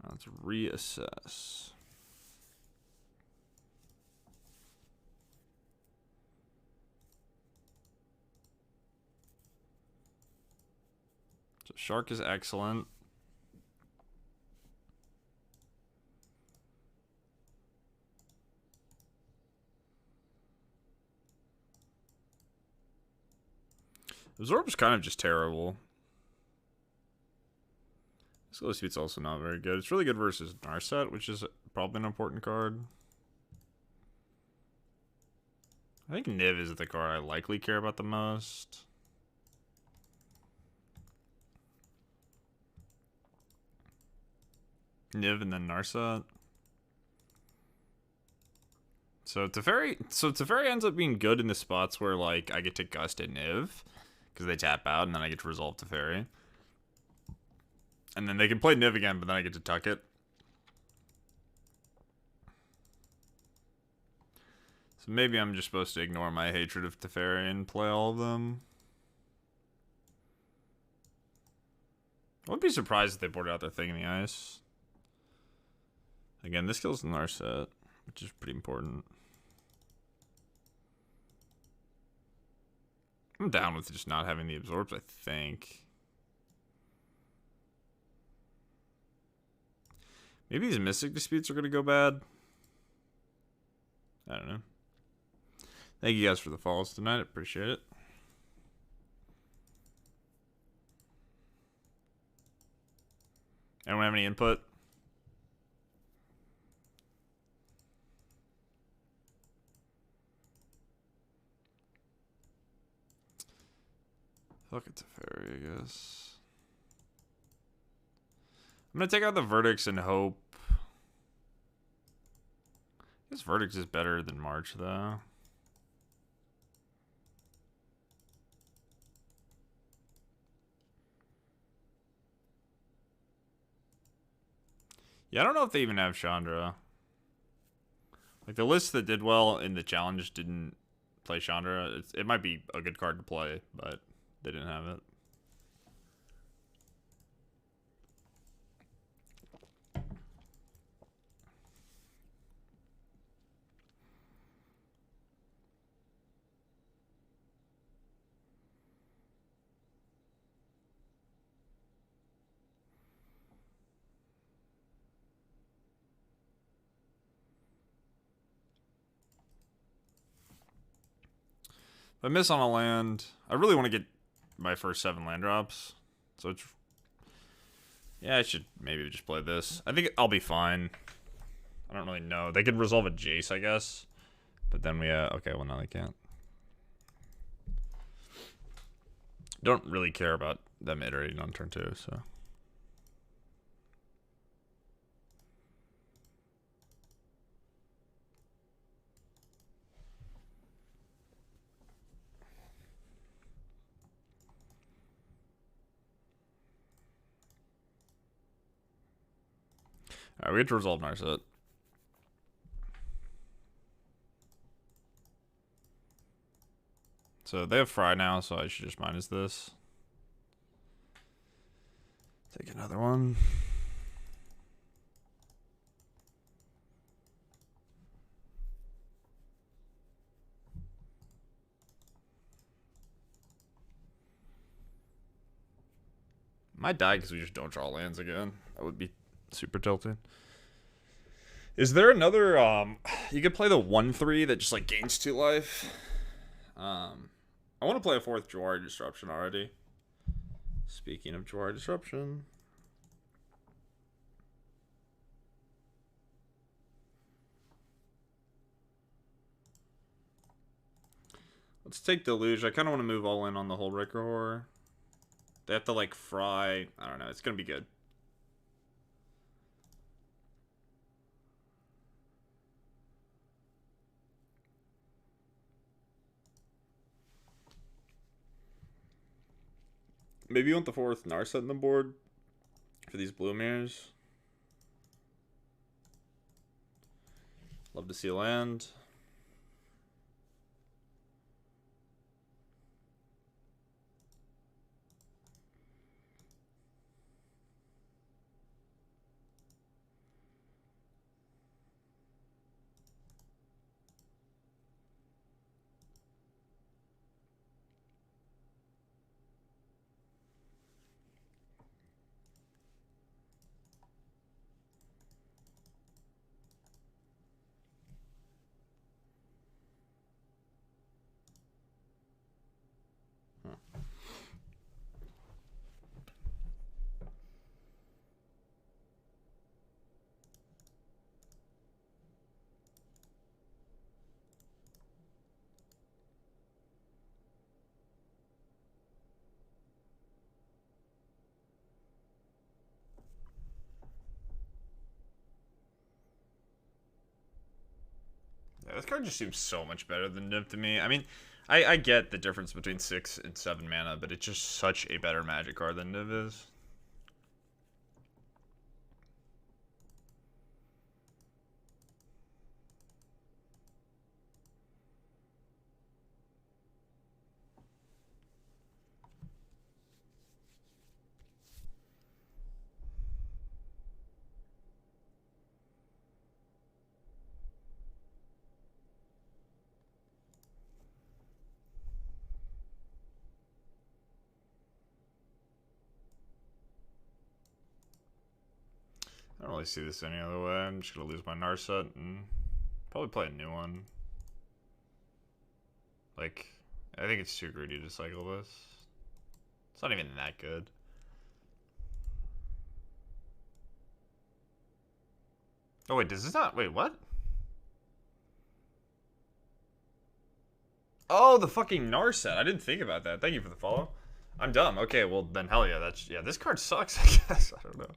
Let's reassess. So Shark is excellent. Absorb's kind of just terrible. Slow Speed's also not very good. It's really good versus Narset, which is probably an important card. I think Niv is the card I likely care about the most. Niv and then Narset. So Teferi ends up being good in the spots where like I get to Gust at Niv because they tap out and then I get to resolve Teferi. And then they can play Niv again, but then I get to tuck it. So maybe I'm just supposed to ignore my hatred of Teferi and play all of them. I wouldn't be surprised if they boarded out their thing in the ice. Again, this kills the Narset, which is pretty important. I'm down with just not having the absorbs, I think. Maybe these Mystic Disputes are going to go bad. I don't know. Thank you guys for the follows tonight. I appreciate it. Anyone have any input? Fuck, it's a fairy, I guess. I'm gonna take out the Verdicts and hope. I guess Verdicts is better than March, though. Yeah, I don't know if they even have Chandra. Like, the list that did well in the challenge didn't play Chandra. It might be a good card to play, but they didn't have it. If I miss on a land, I really want to get my first 7 land drops. So it's... Yeah, I should maybe just play this. I think I'll be fine. I don't really know. They could resolve a Jace, I guess. But then we, okay, well, no, they can't. Don't really care about them iterating on turn 2, so... Alright, we get to resolve Narset. So they have Fry now, so I should just minus this. Take another one. Might die because we just don't draw lands again. That would be super tilted. Is there another, you could play the 1/3 that just, like, gains 2 life? I want to play a 4th Jawari Disruption already. Speaking of Jawari Disruption. Let's take Deluge. I kind of want to move all in on the whole Ricker Horror. They have to, like, fry. I don't know. It's going to be good. Maybe you want the 4th Narset on the board for these blue mirrors. Love to see a land. Yeah, this card just seems so much better than Niv to me. I mean, I get the difference between 6 and 7 mana, but it's just such a better Magic card than Niv is. I don't really see this any other way. I'm just gonna lose my Narset and probably play a new one. Like, I think it's too greedy to cycle this. It's not even that good. Oh wait, does this not? Wait, what? Oh, the fucking Narset. I didn't think about that. Thank you for the follow. I'm dumb. Okay, well then hell yeah. Yeah. This card sucks. I guess I don't know.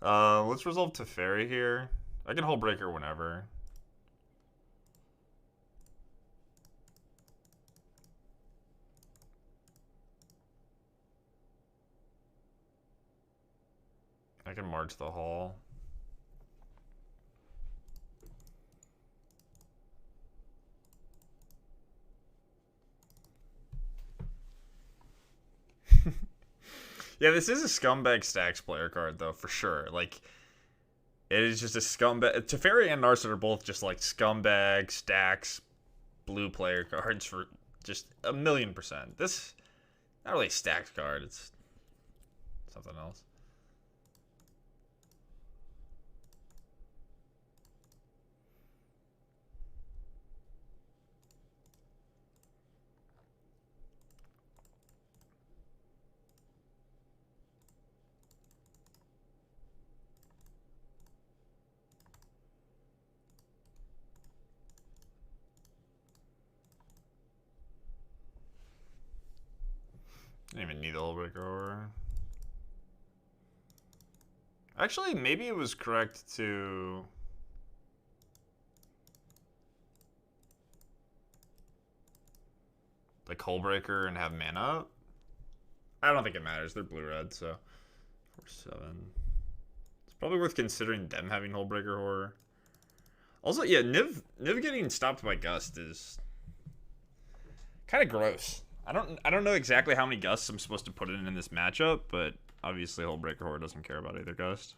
Let's resolve Teferi here. I can hold Breaker whenever. I can march the hall. Yeah, this is a scumbag stacks player card, though, for sure. Like, it is just a scumbag. Teferi and Narset are both just, like, scumbag stacks blue player cards for just 1,000,000%. This, not really a stacked card. It's something else. I didn't even need the whole breaker. Actually, maybe it was correct to... like, Hullbreaker and have mana up. I don't think it matters. They're blue-red, so... 4-7. It's probably worth considering them having Hullbreaker Horror. Also, yeah, Niv getting stopped by Gust is... kind of gross. I don't know exactly how many Gusts I'm supposed to put in this matchup, but obviously Hullbreaker Horror doesn't care about either Gust.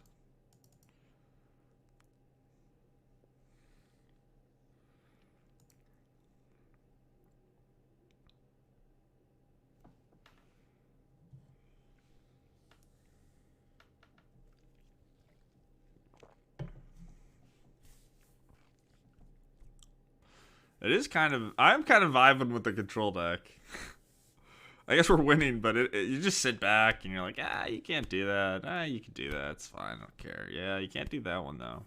It is kind of... I'm kind of vibing with the control deck. I guess we're winning, but you just sit back and you're like, you can't do that. You can do that. It's fine. I don't care. Yeah, you can't do that one, though.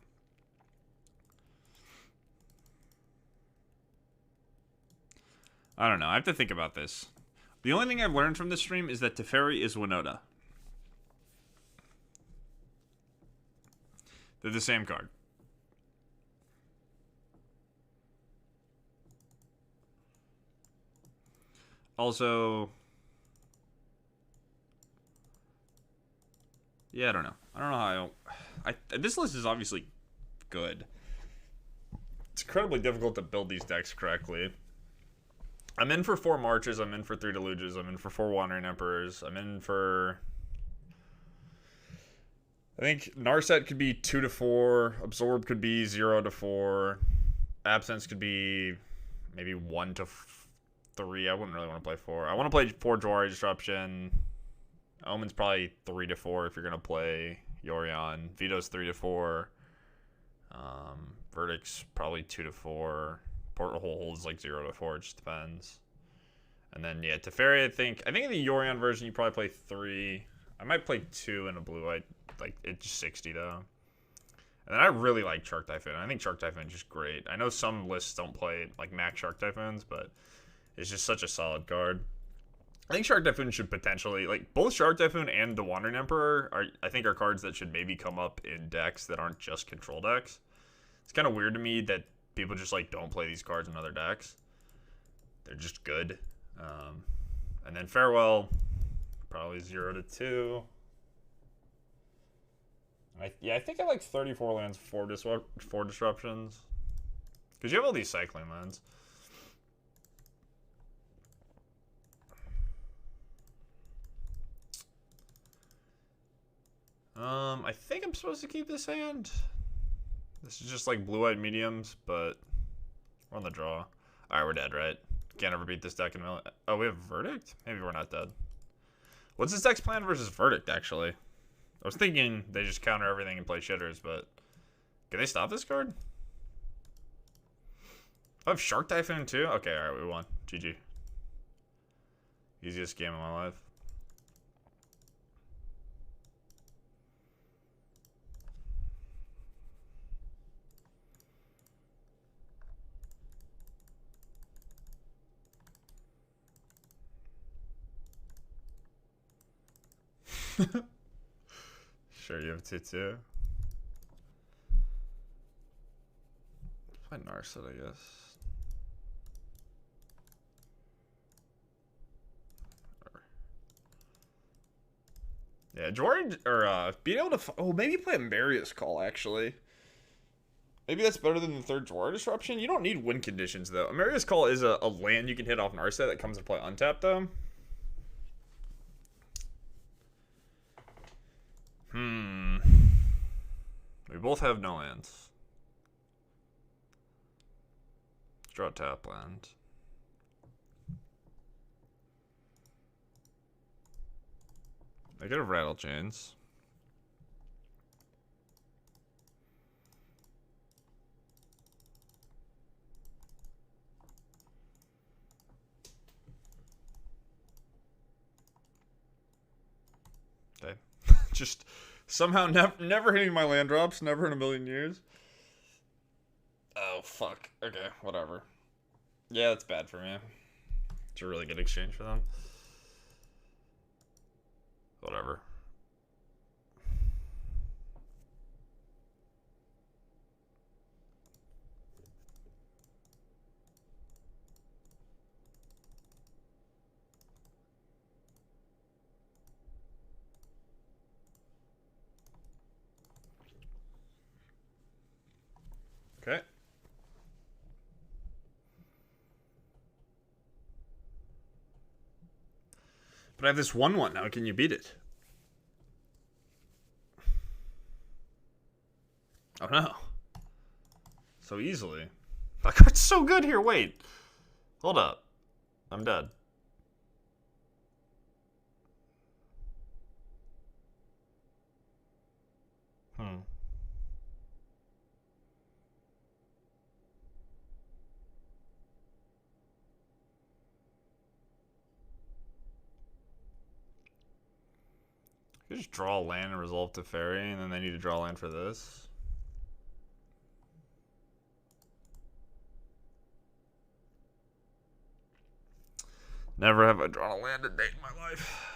I don't know. I have to think about this. The only thing I've learned from this stream is that Teferi is Winota. They're the same card. Also... yeah, I don't know. I don't know how this list is obviously good. It's incredibly difficult to build these decks correctly. I'm in for 4 Marches. I'm in for 3 Deluges. I'm in for 4 Wandering Emperors. I'm in for... I think Narset could be 2-4. Absorb could be 0-4. Absence could be maybe 1-3. I wouldn't really want to play 4. I want to play 4 Jwari Disruption. Omen's probably 3-4 if you're gonna play Yorion. Veto's 3-4. Verdict's probably 2-4. Portal Hold is like 0-4. It just depends. And then yeah, Teferi. I think in the Yorion version you probably play 3. I might play 2 in a blue white. Like it's 60 though. And then I really like Shark Typhoon. I think Shark Typhoon is just great. I know some lists don't play like Max Shark Typhoons, but it's just such a solid card. I think Shark Typhoon should potentially, like, both Shark Typhoon and the Wandering Emperor I think are cards that should maybe come up in decks that aren't just control decks. It's kind of weird to me that people just like don't play these cards in other decks. They're just good. And then Farewell, probably 0 to 2. I think I like 34 lands, 4 disruptions. Because you have all these cycling lands. I think I'm supposed to keep this hand. This is just like blue-eyed mediums, but we're on the draw. Alright, we're dead, right? Can't ever beat this deck in a million. Oh, we have Verdict? Maybe we're not dead. What's this deck's plan versus Verdict, actually? I was thinking they just counter everything and play shitters, but can they stop this card? I have Shark Typhoon too? Okay, alright, we won. GG. Easiest game of my life. Sure, you have 2-2. Play Narset, I guess. Yeah, Jordan, or being able to, maybe play a Marius Call, actually. Maybe that's better than the third Dwarf Disruption. You don't need win conditions, though. A Marius Call is a land you can hit off Narset that comes to play untapped, though. We both have no lands. Let's draw a tap land. I could have Rattle Chains. Okay. Just somehow never hitting my land drops, never in a million years. Oh, fuck. Okay, whatever. Yeah, that's bad for me. It's a really good exchange for them. Whatever. Okay. But I have this 1/1 now. Can you beat it? Oh no. So easily. That card's so good here. Wait. Hold up. I'm dead. You just draw a land and resolve to Fairy, and then they need to draw a land for this. Never have I drawn a land a day in my life.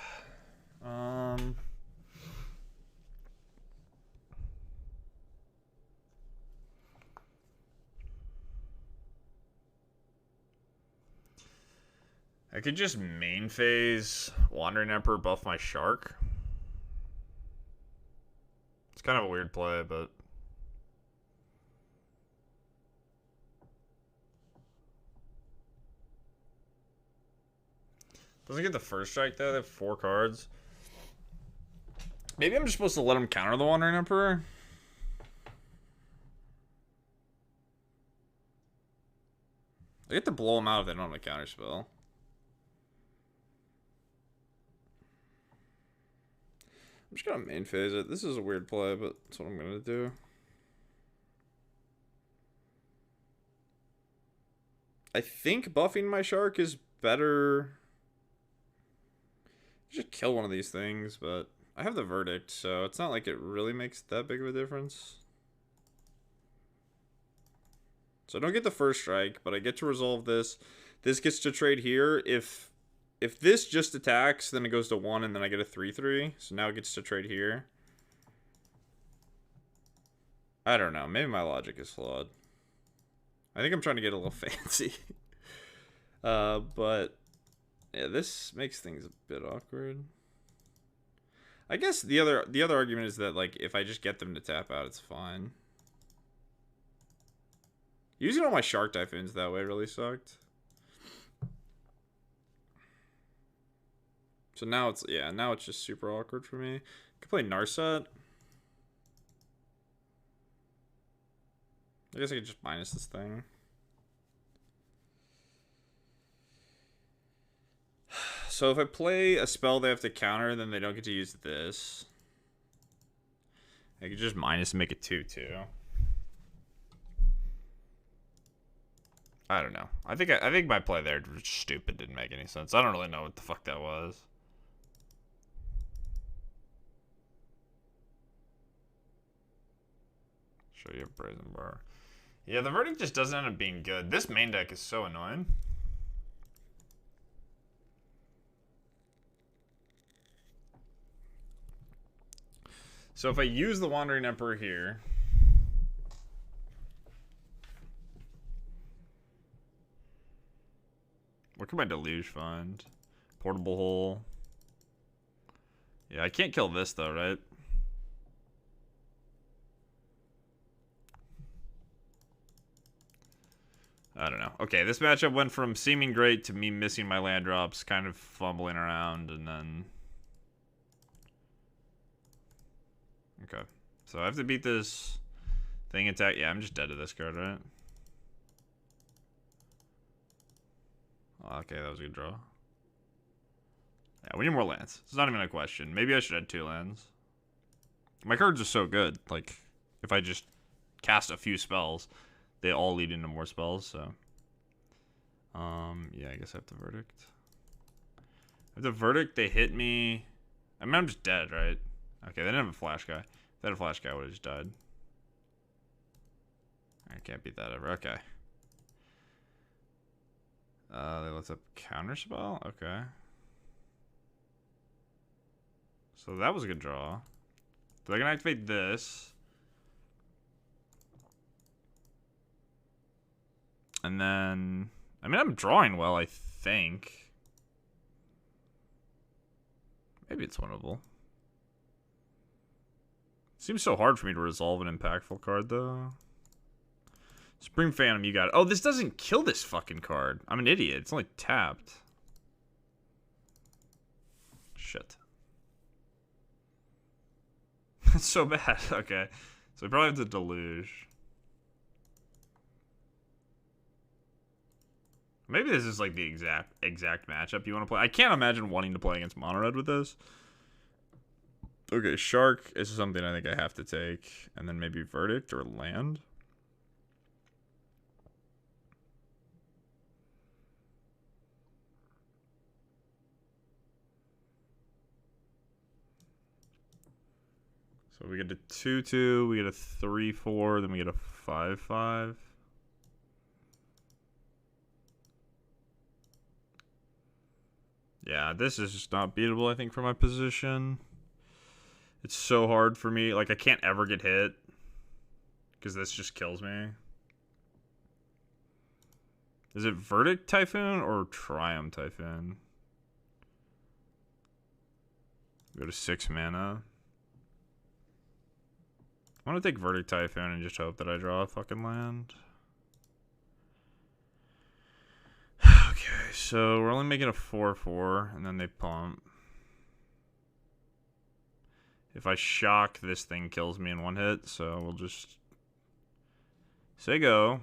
I could just main phase Wandering Emperor, buff my Shark. It's kind of a weird play, but doesn't get the first strike though. They have 4 cards. Maybe I'm just supposed to let them counter the Wandering Emperor. I get to blow them out if they don't have a counter spell. I'm just gonna main phase it. This is a weird play, but that's what I'm gonna do. I think buffing my Shark is better. Just kill one of these things, but I have the Verdict, so it's not like it really makes that big of a difference. So I don't get the first strike, but I get to resolve this. This gets to trade here. If this just attacks, then it goes to 1, and then I get a 3/3. So now it gets to trade here. I don't know. Maybe my logic is flawed. I think I'm trying to get a little fancy. But yeah, this makes things a bit awkward. I guess the other argument is that like if I just get them to tap out, it's fine. Using all my Shark Typhoons that way really sucked. So now it's just super awkward for me. I could play Narset. I guess I could just minus this thing. So if I play a spell they have to counter, then they don't get to use this. I could just minus and make it 2/2. I don't know. I think my play there was stupid. Didn't make any sense. I don't really know what the fuck that was. Show you a Brazen Bar. Yeah, the verdict just doesn't end up being good. This main deck is so annoying. So if I use the Wandering Emperor here, what can my Deluge find? Portable Hole. Yeah, I can't kill this though, right? I don't know. Okay, this matchup went from seeming great to me missing my land drops, kind of fumbling around, and then... Okay. So I have to beat this thing attack. Yeah, I'm just dead to this card, right? Oh, okay, that was a good draw. Yeah, we need more lands. It's not even a question. Maybe I should add 2 lands. My cards are so good. Like, if I just cast a few spells, they all lead into more spells, so. Yeah, I guess I have the Verdict. If the Verdict, they hit me. I mean, I'm just dead, right? Okay, they didn't have a Flash guy. If they had a Flash guy, I would have just died. I can't beat that ever. Okay. They lets up Counterspell? Okay. So that was a good draw. So I can activate this. And then... I mean, I'm drawing well, I think. Maybe it's winnable. Seems so hard for me to resolve an impactful card, though. Spring Phantom, you got it. Oh, this doesn't kill this fucking card. I'm an idiot. It's only tapped. Shit. It's so bad. Okay. So we probably have to Deluge. Maybe this is like the exact matchup you want to play. I can't imagine wanting to play against Mono Red with this. Okay, Shark is something I think I have to take. And then maybe Verdict or Land. So we get a 2/2, we get a 3/4, then we get a 5/5. Yeah, this is just not beatable, I think, for my position. It's so hard for me. Like, I can't ever get hit. Because this just kills me. Is it Verdict Typhoon or Triumph Typhoon? Go to 6 mana. I want to take Verdict Typhoon and just hope that I draw a fucking land. Okay, so we're only making a 4/4, and then they pump. If I shock, this thing kills me in 1 hit, so we'll just say go.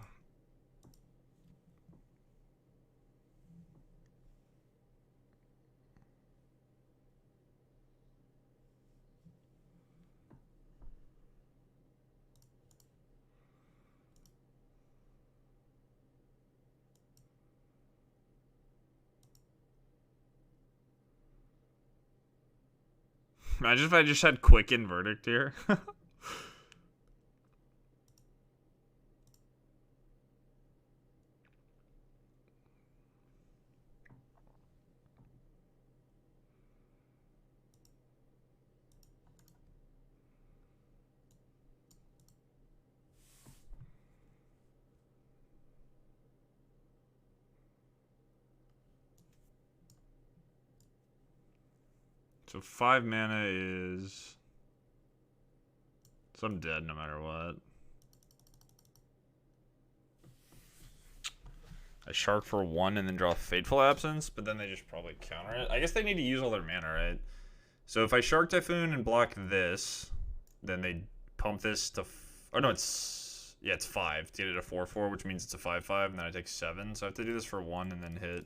Imagine if I just had Quicken Verdict here. So 5 mana is... So I'm dead no matter what. I shark for 1 and then draw Fateful Absence, but then they just probably counter it. I guess they need to use all their mana, right? So if I Shark Typhoon and block this, then they pump this to... Oh, no, it's... Yeah, it's 5 to get it a 4/4, which means it's a 5/5, and then I take 7. So I have to do this for 1 and then hit...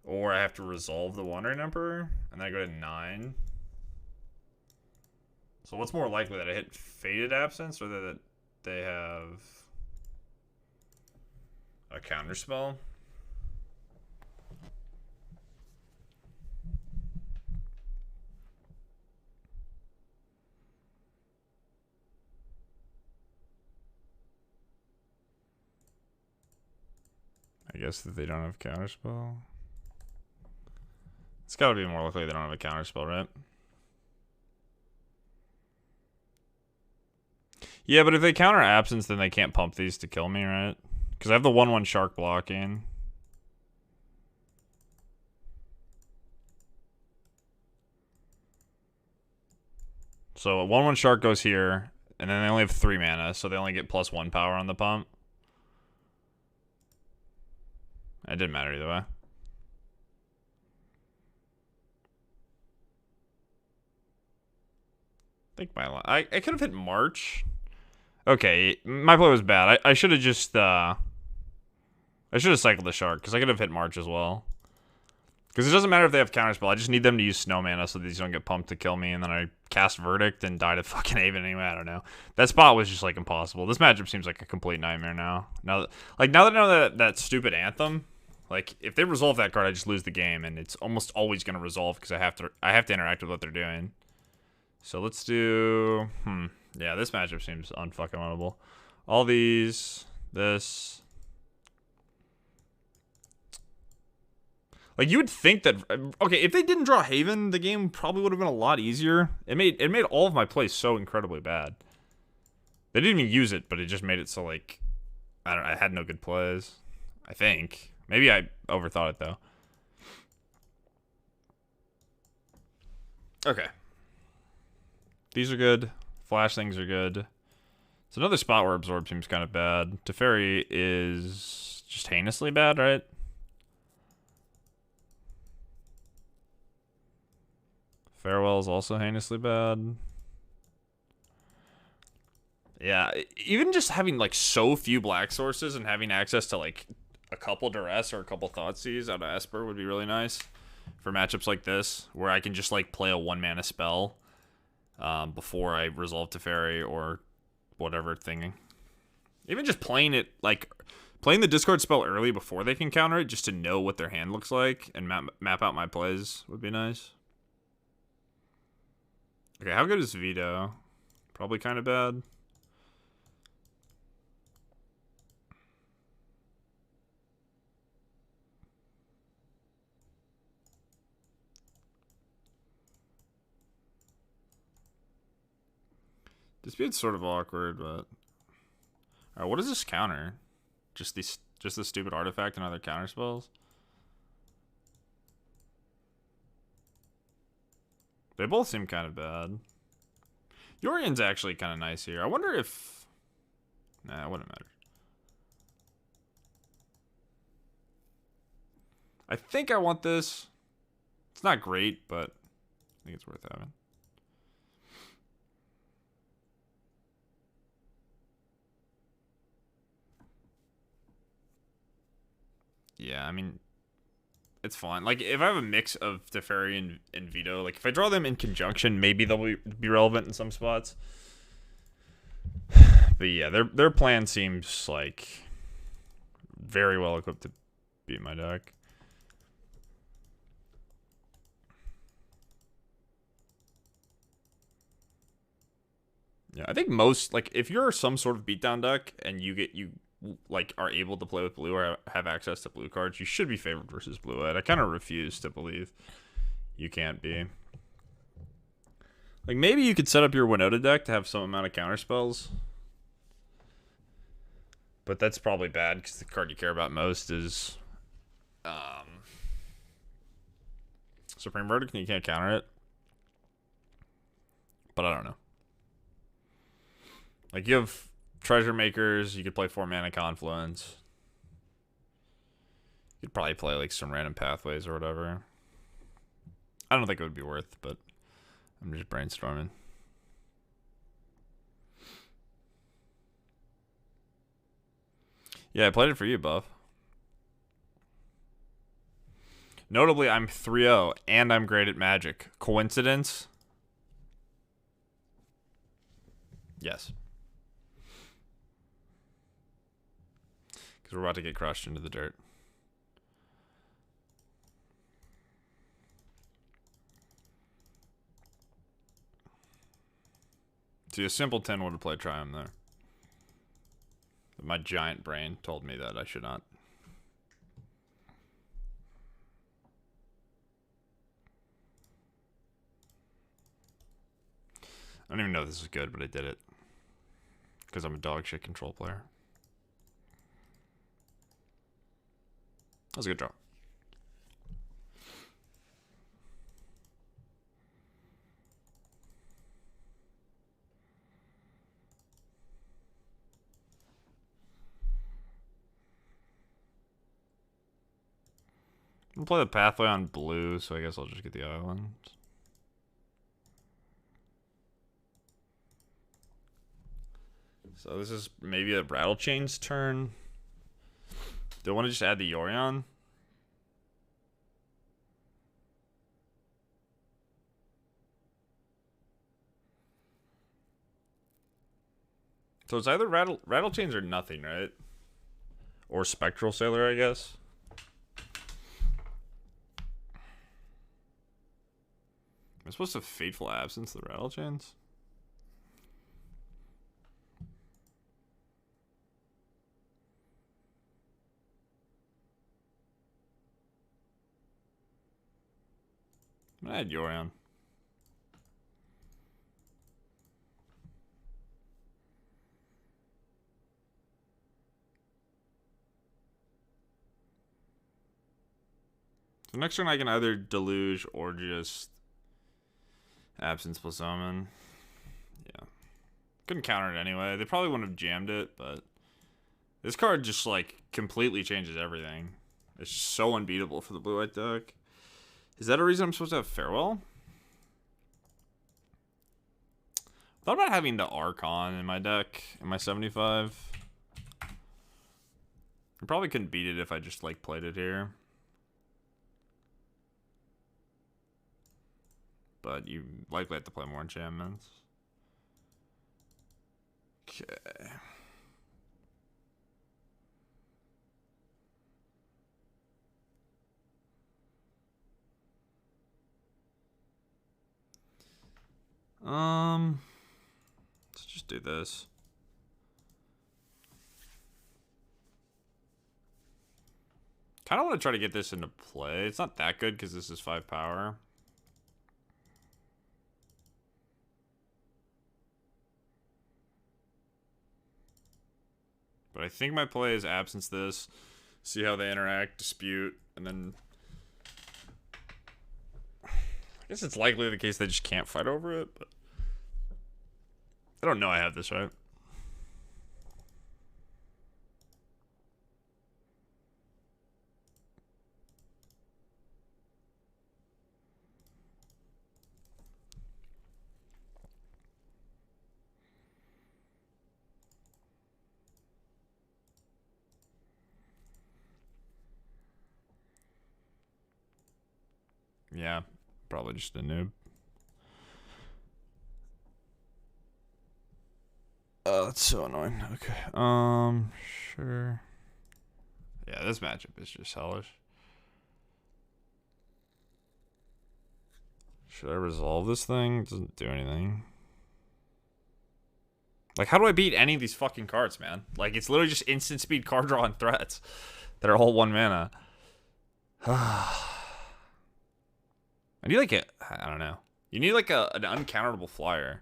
Or I have to resolve the Wandering Emperor, and then I go to 9. So what's more likely, that I hit Fated Absence, or that they have a counterspell? I guess that they don't have counterspell. It's gotta be more likely they don't have a counterspell, right? Yeah, but if they counter Absence, then they can't pump these to kill me, right? Because I have the 1/1 Shark blocking. So a 1/1 Shark goes here, and then they only have 3 mana, so they only get +1 power on the pump. It didn't matter either way. I could have hit March. Okay, my play was bad. I should have just I should have cycled the Shark, because I could have hit March as well. Because it doesn't matter if they have counterspell. I just need them to use snow mana so these don't get pumped to kill me, and then I cast Verdict and die to fucking Haven anyway. I don't know. That spot was just like impossible. This matchup seems like a complete nightmare now. Now that I know that stupid Anthem, like if they resolve that card, I just lose the game, and it's almost always gonna resolve because I have to interact with what they're doing. So let's do... Yeah, this matchup seems unfucking winnable. All these... This... Like, you would think that... Okay, if they didn't draw Haven, the game probably would have been a lot easier. It made all of my plays so incredibly bad. They didn't even use it, but it just made it so, like... I had no good plays. I think. Maybe I overthought it, though. Okay. These are good. Flash things are good. It's another spot where Absorb seems kind of bad. Teferi is just heinously bad, right? Farewell is also heinously bad. Yeah, even just having like so few black sources and having access to like a couple Duress or a couple Thoughtseize out of Esper would be really nice for matchups like this, where I can just like play a 1-mana spell before I resolve Teferi or whatever thing. Even just playing it, like, playing the discard spell early before they can counter it, just to know what their hand looks like and map out my plays would be nice. Okay, how good is Veto? Probably kind of bad. Dispute's sort of awkward, but... Alright, what does this counter? Just the stupid artifact and other counter spells? They both seem kind of bad. Yorion's actually kind of nice here. I wonder if... Nah, it wouldn't matter. I think I want this. It's not great, but I think it's worth having. Yeah, I mean, it's fine. Like, if I have a mix of Teferi and Veto, like, if I draw them in conjunction, maybe they'll be relevant in some spots. But yeah, their plan seems, like, very well equipped to beat my deck. Yeah, I think most, like, if you're some sort of beatdown deck and you like are able to play with blue or have access to blue cards, you should be favored versus blue-white. I kind of refuse to believe you can't be. Like, maybe you could set up your Winota deck to have some amount of counter spells, but that's probably bad because the card you care about most is Supreme Verdict, and you can't counter it. But I don't know. Like, you have Treasure Makers. You could play 4 mana Confluence. You'd probably play, like, some random Pathways or whatever. I don't think it would be worth, but I'm just brainstorming. Yeah, I played it for you, Buff. Notably, I'm 3-0, and I'm great at Magic. Coincidence? Yes. Because we're about to get crushed into the dirt. See, a simpleton would have played Triumph there. But my giant brain told me that I should not. I don't even know if this is good, but I did it. Because I'm a dog shit control player. That was a good draw. I'm gonna play the Pathway on blue, so I guess I'll just get the island. So this is maybe a Rattle Chain's turn. Do I want to just add the Yorion? So it's either Rattle Chains or nothing, right? Or Spectral Sailor, I guess. Am I supposed to Fateful Absence the Rattle Chains? I'm gonna add Yorion. So next turn I can either Deluge or just Absence plus Omen. Yeah. Couldn't counter it anyway. They probably wouldn't have jammed it, but this card just, like, completely changes everything. It's just so unbeatable for the blue-white deck. Is that a reason I'm supposed to have Farewell? Thought about having the Archon in my deck, in my 75. I probably couldn't beat it if I just, like, played it here. But you likely have to play more enchantments. Okay. Let's just do this. Kind of want to try to get this into play. It's not that good because this is 5 power. But I think my play is Absence this, see how they interact, dispute, and then I guess it's likely the case they just can't fight over it, but I don't know I have this right. Yeah, probably just a noob. Oh, that's so annoying. Okay. Sure. Yeah, this matchup is just hellish. Should I resolve this thing? It doesn't do anything. Like, how do I beat any of these fucking cards, man? Like, it's literally just instant speed card draw and threats that are all 1 mana. I need like I don't know. You need like an uncounterable flyer.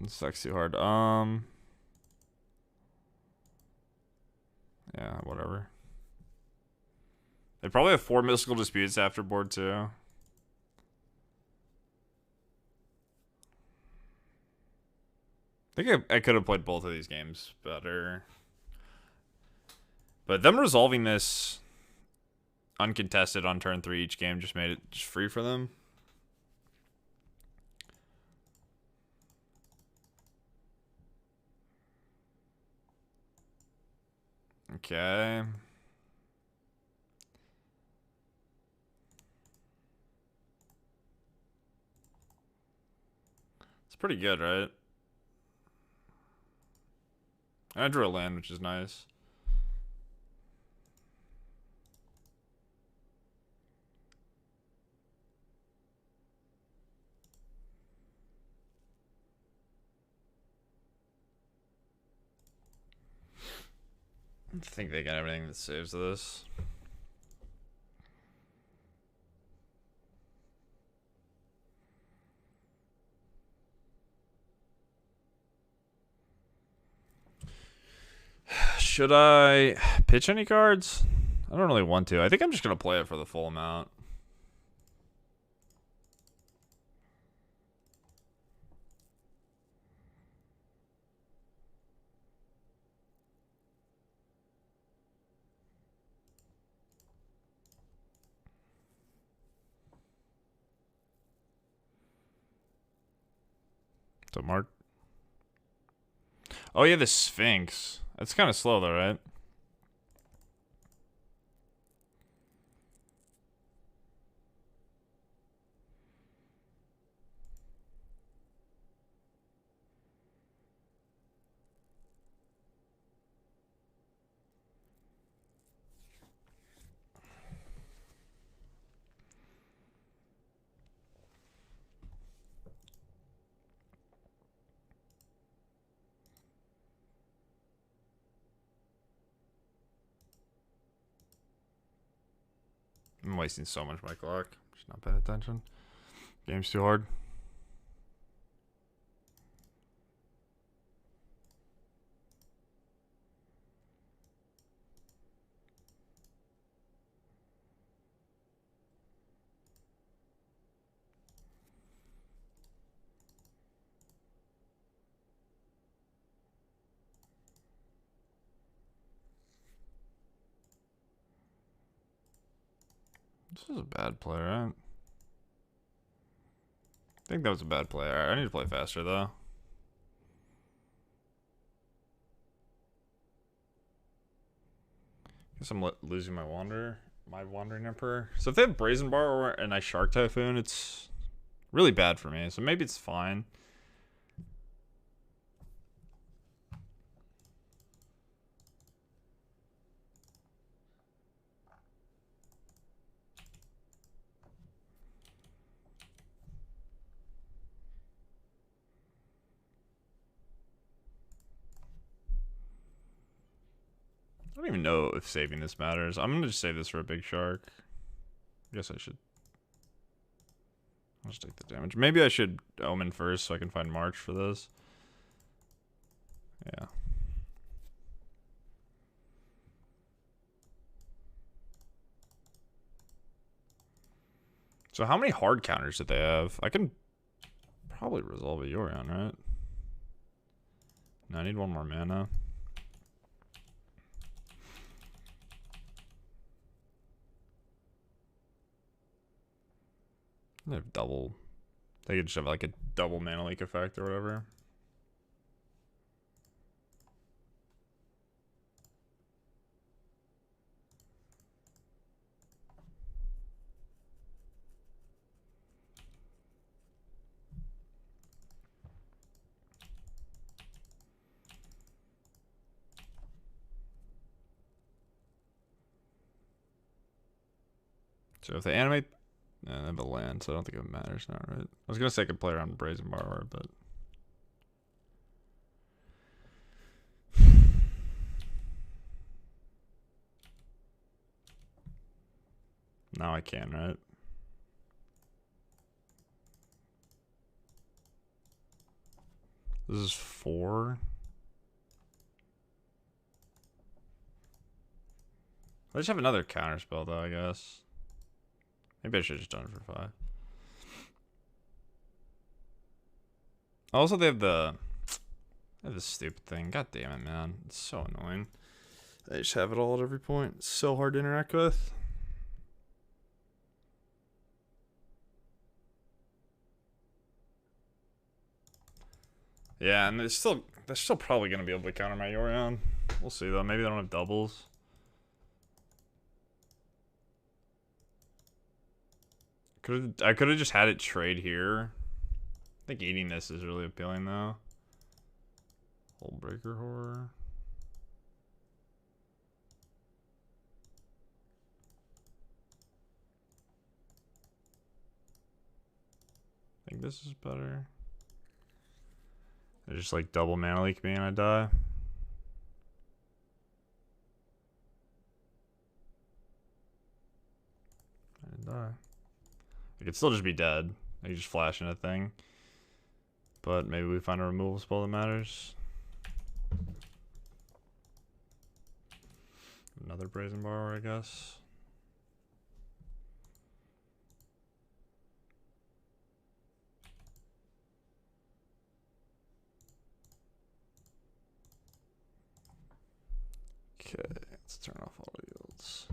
This sucks too hard. Yeah, whatever. They probably have 4 mystical disputes after board 2. I think I could have played both of these games better. But them resolving this uncontested on turn 3 each game just made it just free for them. Okay. It's pretty good, right? I drew a land, which is nice. I think they got everything that saves this. Should I pitch any cards? I don't really want to. I think I'm just going to play it for the full amount. So Mark. Oh yeah, the Sphinx. That's kind of slow though, right? I'm wasting so much of my clock. Just not paying attention. Game's too hard. This is a bad play, right? I think that was a bad play. Alright, I need to play faster, though. Guess I'm losing my Wandering Emperor. So if they have Brazen Bar and I Shark Typhoon, it's really bad for me. So maybe it's fine. I don't even know if saving this matters. I'm gonna just save this for a big shark. I guess I should. I'll just take the damage. Maybe I should Omen first so I can find March for this. Yeah. So how many hard counters did they have? I can probably resolve a Yorion, right? No, I need one more mana. They have double. They could just have like a double mana leak effect or whatever. So if they animate, they have a land, so I don't think it matters now, right? I was gonna say I could play around Brazen Borrower, but now I can, right? This is 4. Let's have another counter spell though, I guess. Maybe I should have just done it for 5. Also, they have this stupid thing. God damn it, man. It's so annoying. They just have it all at every point. It's so hard to interact with. Yeah, and they're still probably gonna be able to counter my Yorion. We'll see though. Maybe they don't have doubles. I could have just had it trade here. I think eating this is really appealing though. Whole breaker horror. I think this is better. They just like double mana leak me and I die. I didn't die. I could still just be dead. I could just flash in a thing. But maybe we find a removal spell that matters. Another Brazen Borrower, I guess. Okay, let's turn off auto yields.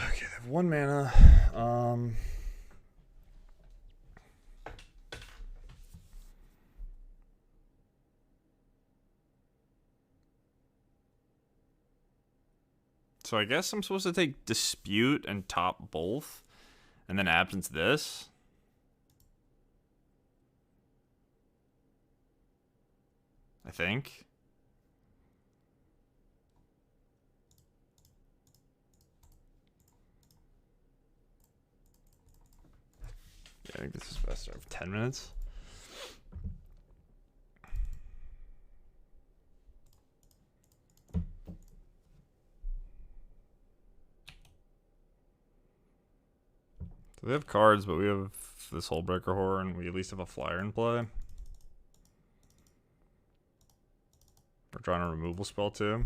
Okay, they have 1 mana. So I guess I'm supposed to take Dispute and top both, and then Absence this. I think. Yeah, I think this is best. I have 10 minutes. So they have cards, but we have this whole breaker horror, and we at least have a flyer in play. We're trying a removal spell too.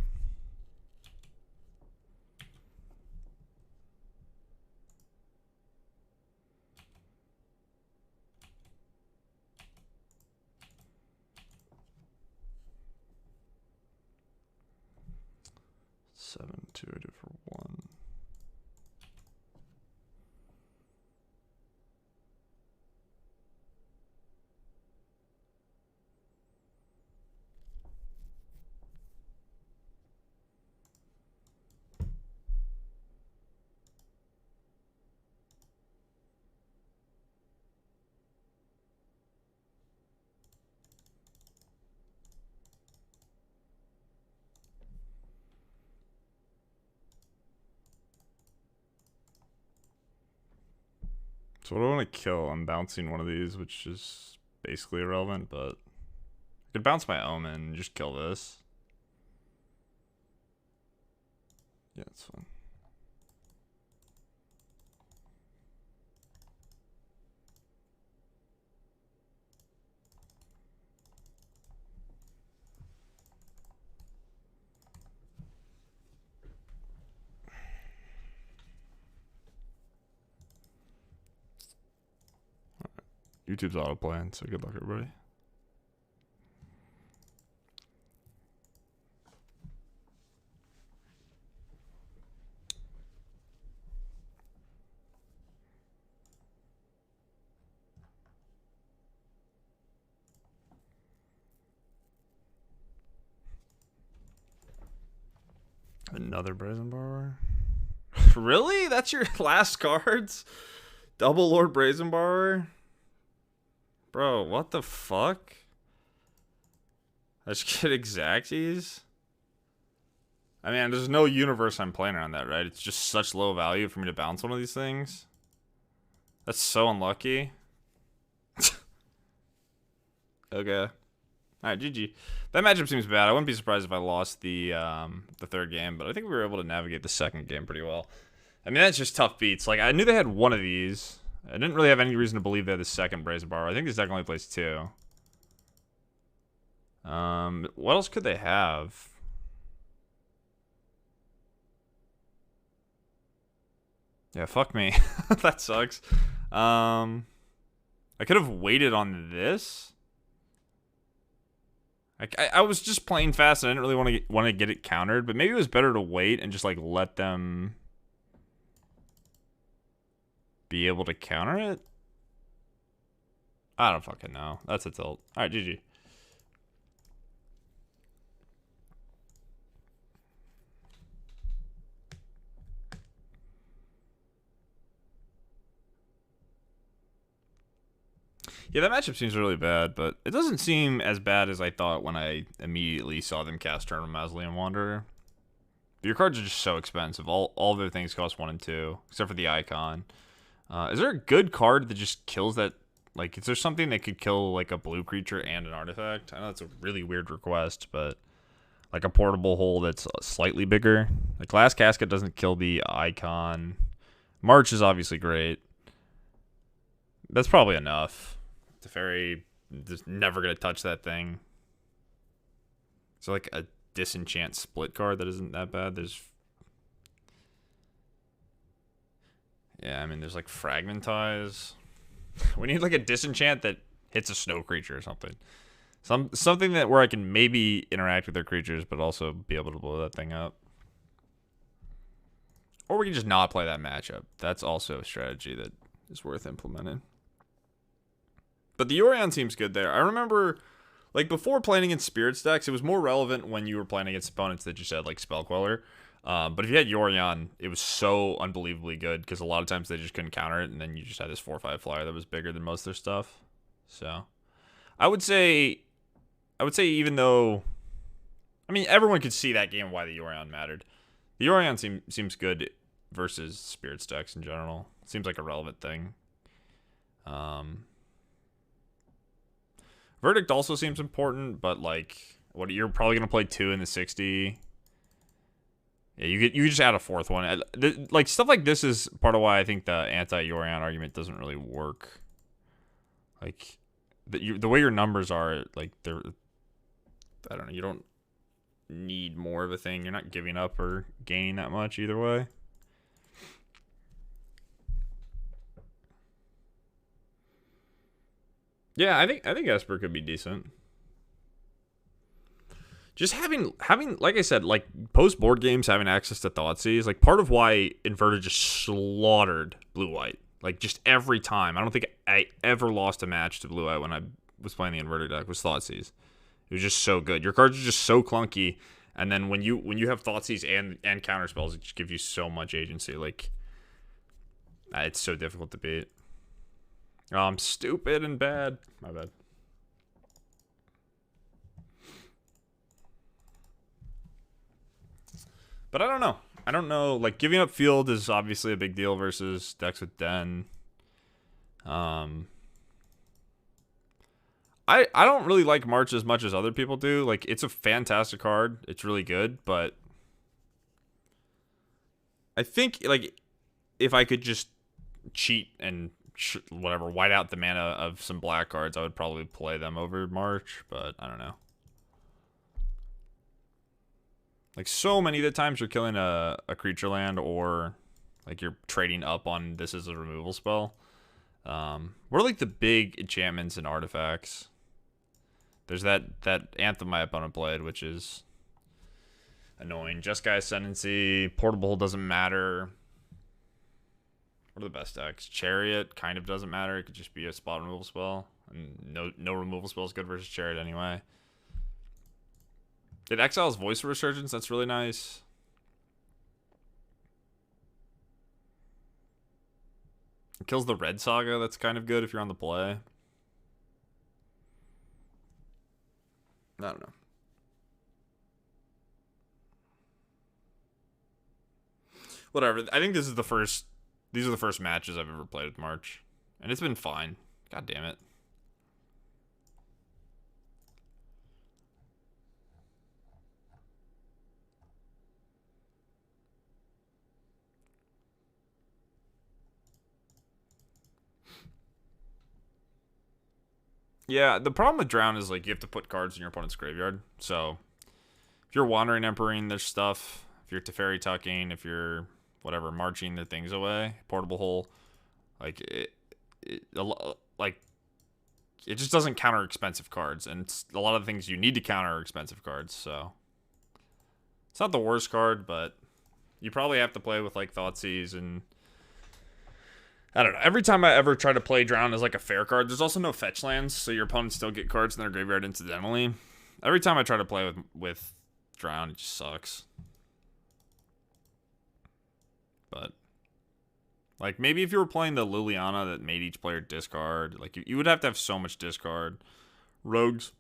Seven, 2, I do for 1. So what do I want to kill? I'm bouncing one of these, which is basically irrelevant, but I could bounce my Omen and just kill this. Yeah, it's fine. YouTube's autoplaying, so good luck, everybody. Another Brazen Borrower? Really? That's your last cards? Double Lord Brazen Borrower? Bro, what the fuck? I just get Exacties? I mean, there's no universe I'm playing around that, right? It's just such low value for me to bounce one of these things. That's so unlucky. Okay. Alright, GG. That matchup seems bad. I wouldn't be surprised if I lost the third game, but I think we were able to navigate the second game pretty well. I mean, that's just tough beats. Like, I knew they had one of these. I didn't really have any reason to believe they had the second Brazen Borrower. I think this deck only plays 2. What else could they have? Yeah, fuck me. That sucks. I could have waited on this. I was just playing fast and I didn't really want to get it countered, but maybe it was better to wait and just like let them be able to counter it. I don't fucking know. That's a tilt. All right, GG. Yeah, that matchup seems really bad, but it doesn't seem as bad as I thought when I immediately saw them cast Tournament Mausoleum Wanderer. Your cards are just so expensive. All their things cost 1 and 2, except for the icon. Is there a good card that just kills that? Like, is there something that could kill like a blue creature and an artifact? I know it's a really weird request, but like a portable hole that's slightly bigger. Like Glass Casket doesn't kill the icon. March is obviously great. That's probably enough. Teferi is never gonna touch that thing. So like a disenchant split card that isn't that bad. Yeah, I mean there's like Fragmentize. We need like a disenchant that hits a snow creature or something. Something that where I can maybe interact with their creatures, but also be able to blow that thing up. Or we can just not play that matchup. That's also a strategy that is worth implementing. But the Yorion seems good there. I remember, like, before playing against Spirit stacks, it was more relevant when you were playing against opponents that just had, like, Spell Queller. But if you had Yorion, it was so unbelievably good, because a lot of times they just couldn't counter it, and then you just had this 4/5 flyer that was bigger than most of their stuff. So, I would say even though, I mean, everyone could see that game why the Yorion mattered. The Yorion seems good versus Spirit stacks in general. Seems like a relevant thing. Verdict also seems important, but like, what you're probably gonna play 2 in the 60. Yeah, you just add a 4th one. Like stuff like this is part of why I think the anti-Yorion argument doesn't really work. Like the way your numbers are, like they're, I don't know. You don't need more of a thing. You're not giving up or gaining that much either way. Yeah, I think Esper could be decent. Just having like I said, like post board games, having access to Thoughtseize, like part of why Inverted just slaughtered Blue White. Like just every time. I don't think I ever lost a match to Blue White when I was playing the Inverted deck was Thoughtseize. It was just so good. Your cards are just so clunky, and then when you have Thoughtseize and counter spells, it just gives you so much agency. Like it's so difficult to beat. Oh, I'm stupid and bad. My bad. But I don't know. I don't know. Like, giving up field is obviously a big deal versus decks with Den. I don't really like March as much as other people do. Like, it's a fantastic card. It's really good, but I think, like, if I could just cheat and whatever, white out the mana of some black cards, I would probably play them over March, but I don't know. Like, so many of the times you're killing a creature land or, like, you're trading up on this as a removal spell. What are, like, the big enchantments and artifacts? There's that Anthem my opponent played, which is annoying. Just Guy Ascendancy, Portable doesn't matter. What are the best decks? Chariot kind of doesn't matter. It could just be a spot removal spell. And no removal spell is good versus Chariot anyway. It exiles Voice of Resurgence. That's really nice. It kills the Red Saga. That's kind of good if you're on the play. I don't know. Whatever. I think this is the first. These are the first matches I've ever played with March, and it's been fine. God damn it. Yeah, the problem with Drown is, like, you have to put cards in your opponent's graveyard. So, if you're Wandering Emperoring their stuff, if you're Teferi tucking, if you're, whatever, marching their things away, Portable Hole, like, like, it just doesn't counter expensive cards. And a lot of the things you need to counter are expensive cards, so. It's not the worst card, but you probably have to play with, like, Thoughtseize and... I don't know. Every time I ever try to play Drown as, like, a fair card, there's also no fetch lands, so your opponents still get cards in their graveyard incidentally. Every time I try to play with Drown, it just sucks. But, like, maybe if you were playing the Liliana that made each player discard, like, you would have to have so much discard. Rogues,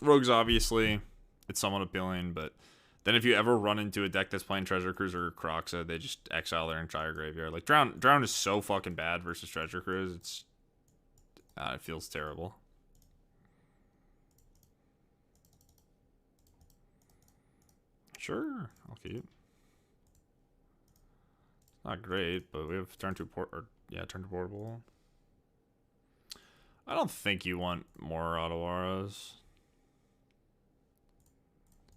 obviously, it's somewhat appealing, but then if you ever run into a deck that's playing Treasure Cruiser or Croxa, they just exile their entire graveyard. Like, Drown is so fucking bad versus Treasure Cruise. It feels terrible. Sure, I'll keep. Not great, but we have turn to portable. I don't think you want more Ottawaras.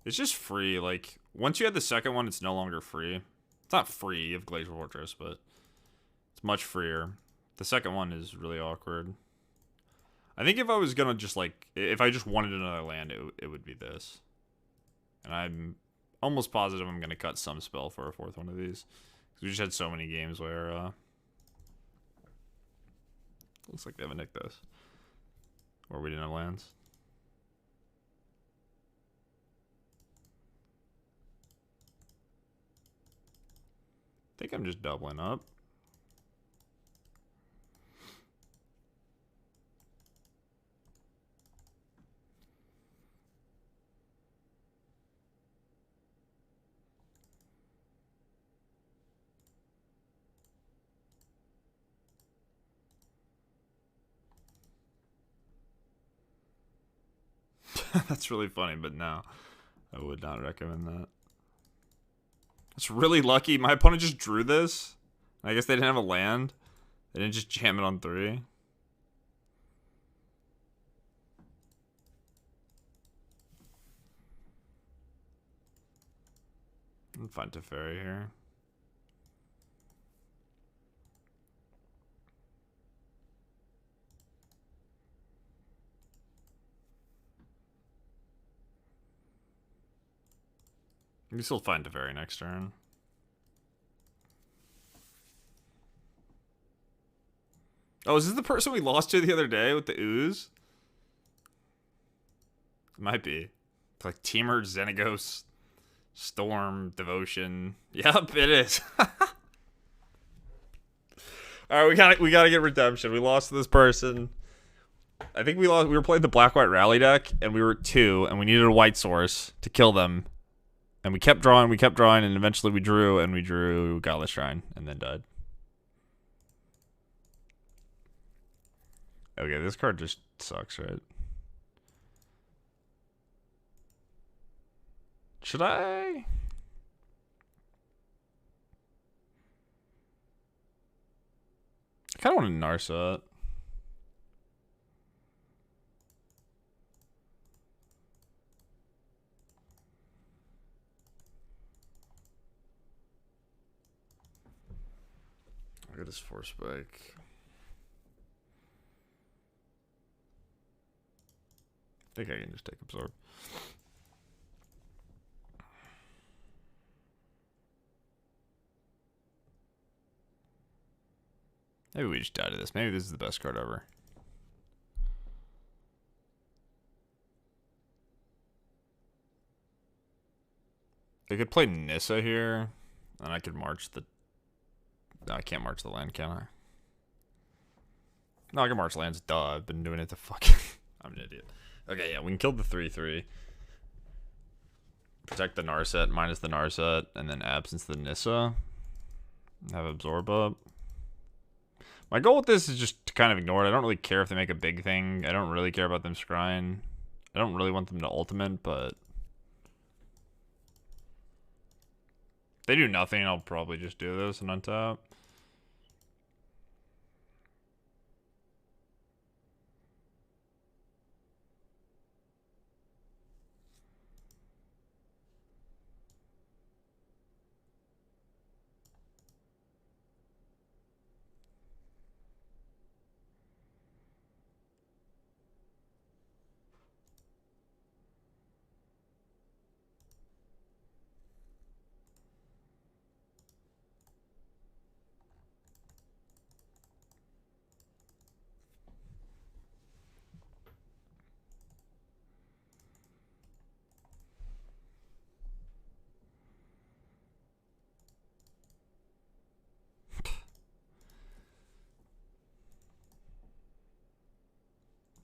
It's just free. Like, once you have the second one, it's no longer free. It's not free. You have Glacier Fortress, but it's much freer. The second one is really awkward. I think if I was gonna just, like, if I just wanted another land, it would be this. And I'm almost positive I'm gonna cut some spell for a fourth one of these. Because we just had so many games where, looks like they have a Nykthos. Or we didn't have lands. I think I'm just doubling up. That's really funny, but no. I would not recommend that. It's really lucky. My opponent just drew this. I guess they didn't have a land. They didn't just jam it on 3. I'm fine Teferi here. You can still find Teferi next turn. Oh, is this the person we lost to the other day with the ooze? It might be. It's like Teamer, Xenagos, Storm, Devotion. Yep, it is. Alright, we gotta get redemption. We lost to this person. I think we lost. We were playing the black-white rally deck, and we were at 2, and we needed a white source to kill them. And we kept drawing, and eventually we drew, Godless Shrine, and then died. Okay, this card just sucks, right? Should I? I kind of want to Narset. Look at this Force Spike. I think I can just take Absorb. Maybe we just die to this. Maybe this is the best card ever. I could play Nissa here, and I could march the... No, I can't march the land, can I? No, I can march lands. Duh, I've been doing it to fucking... I'm an idiot. Okay, yeah, we can kill the 3/3. Protect the Narset, minus the Narset, and then absence the Nissa. Have Absorb up. My goal with this is just to kind of ignore it. I don't really care if they make a big thing. I don't really care about them scrying. I don't really want them to ultimate, but... If they do nothing, I'll probably just do this and untap.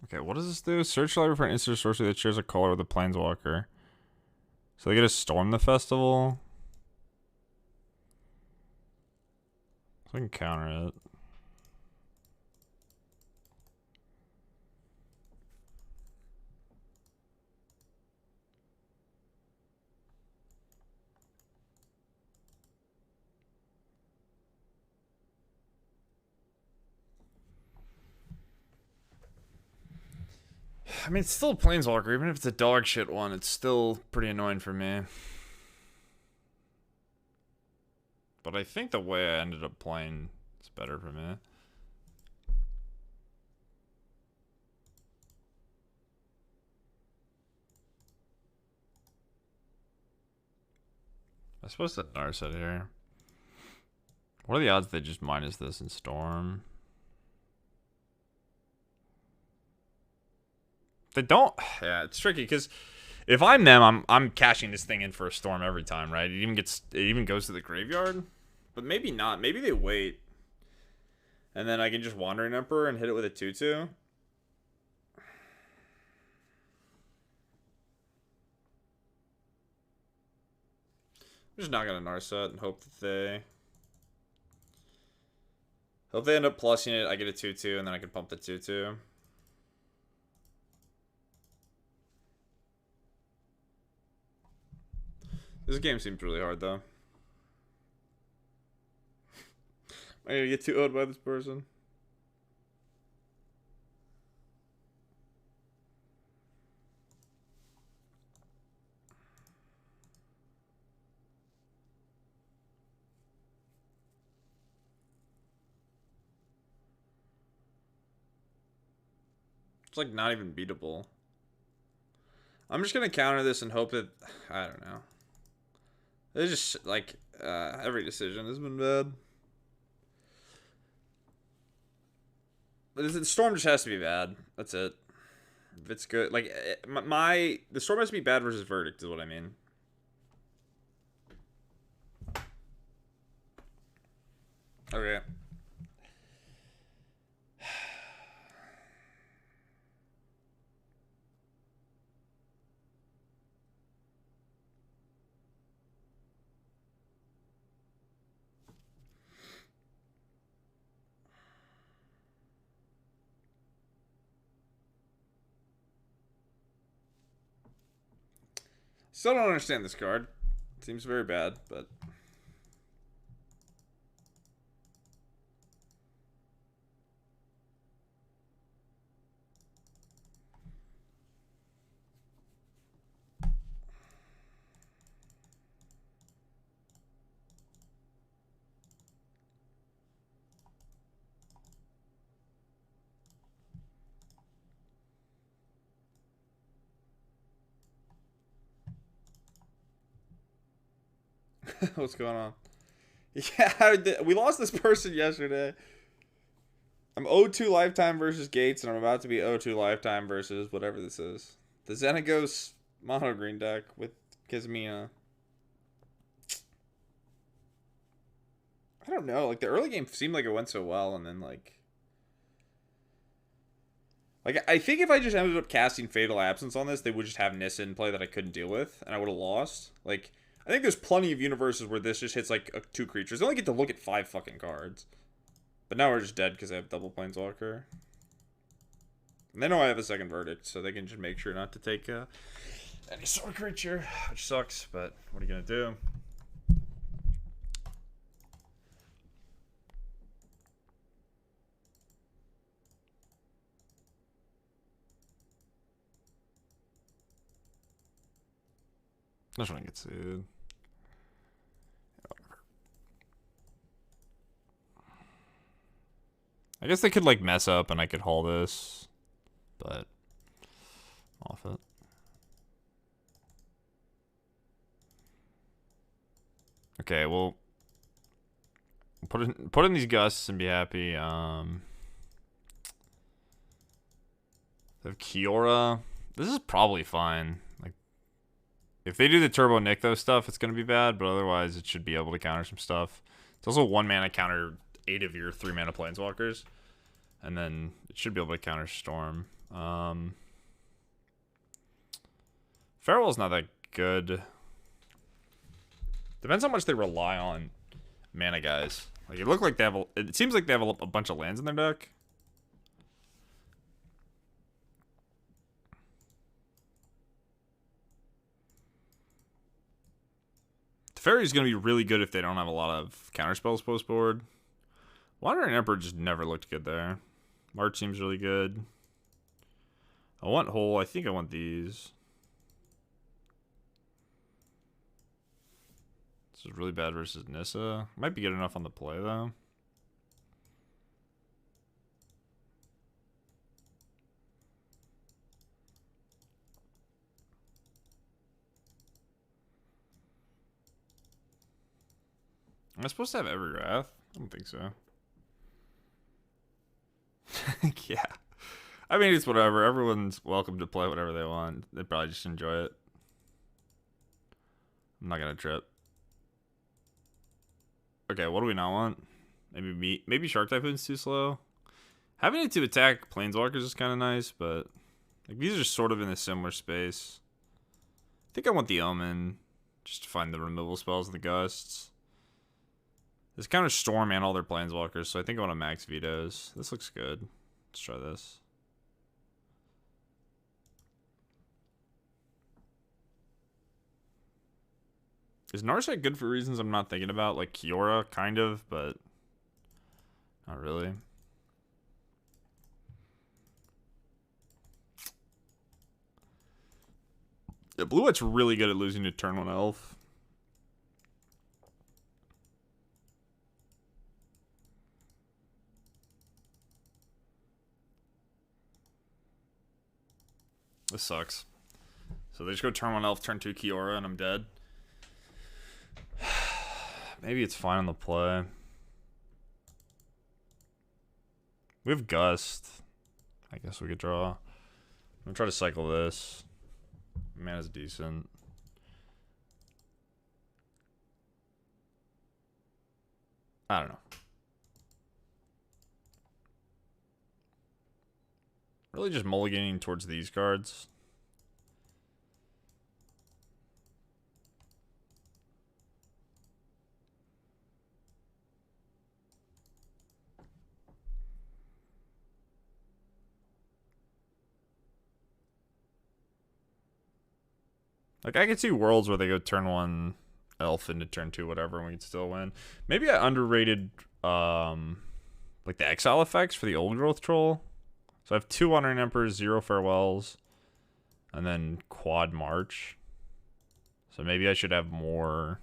Okay, what does this do? Search library for an instant sorcery that shares a color with a planeswalker. So they get to storm the festival. So I can counter it. I mean, it's still a planeswalker. Even if it's a dog shit one, it's still pretty annoying for me. But I think the way I ended up playing is better for me. I suppose that Narset here. What are the odds they just minus this and storm? They don't. Yeah, it's tricky because if I'm them, I'm cashing this thing in for a storm every time, right? It even goes to the graveyard, but maybe not. Maybe they wait, and then I can just Wandering Emperor and hit it with a 2/2. I'm just not gonna Narset and hope that they end up plussing it. I get a 2/2, and then I can pump the 2/2. This game seems really hard, though. Am I gonna get too owed by this person? It's like not even beatable. I'm just gonna counter this and hope that I don't know. It's just like every decision has been bad. But the storm just has to be bad. That's it. If it's good, like the storm has to be bad versus verdict is what I mean. Okay. Still don't understand this card. Seems very bad, but what's going on? Yeah, we lost this person yesterday. I'm 0-2 lifetime versus Gates, and I'm about to be 0-2 lifetime versus whatever this is. The Xenagos mono green deck with Kizmia. I don't know. Like, the early game seemed like it went so well, and then, like I think if I just ended up casting Fatal Absence on this, they would just have Nissa in play that I couldn't deal with, and I would have lost. Like, I think there's plenty of universes where this just hits, like, 2 creatures. They only get to look at 5 fucking cards. But now we're just dead because I have double Planeswalker. And they know I have a second verdict, so they can just make sure not to take any sort of creature, which sucks, but what are you going to do? This one gets sued. I guess they could, like, mess up and I could haul this, but off it. Okay, well, put in these gusts and be happy. They have Kiora. This is probably fine. Like, if they do the Turbo Nykthos stuff, it's gonna be bad, but otherwise it should be able to counter some stuff. It's also 1 mana counter 8 of your 3 mana Planeswalkers, and then it should be able to counter Storm. Um, Farewell's not that good. Depends how much they rely on mana guys. Like it look like they have. It seems like they have a bunch of lands in their deck. Teferi's gonna be really good if they don't have a lot of counterspells post board. Wandering Emperor just never looked good there. March seems really good. I want Hole. I think I want these. This is really bad versus Nissa. Might be good enough on the play, though. Am I supposed to have Every Wrath? I don't think so. Yeah. I mean, it's whatever. Everyone's welcome to play whatever they want. They probably just enjoy it. I'm not gonna trip. Okay, what do we not want? Maybe Shark Typhoon's too slow. Having it to attack Planeswalkers is kind of nice, but like these are sort of in a similar space. I think I want the Omen, just to find the removal spells and the gusts. This counters Storm and all their Planeswalkers, so I think I want to max vetoes. This looks good. Let's try this. Is Narset good for reasons I'm not thinking about? Like Kiora, kind of, but not really. Yeah, Blue White's really good at losing to turn 1 elf. This sucks. So they just go turn 1 elf, turn 2 Kiora, and I'm dead. Maybe it's fine on the play. We have Gust. I guess we could draw. I'm gonna try to cycle this. Mana's decent. I don't know. Really just mulliganing towards these cards. Like, I could see worlds where they go turn 1 elf into turn 2 whatever, and we could still win. Maybe I underrated, like, the exile effects for the Old Growth Troll. So I have 2 Wandering Emperors, 0 Farewells, and then quad March. So maybe I should have more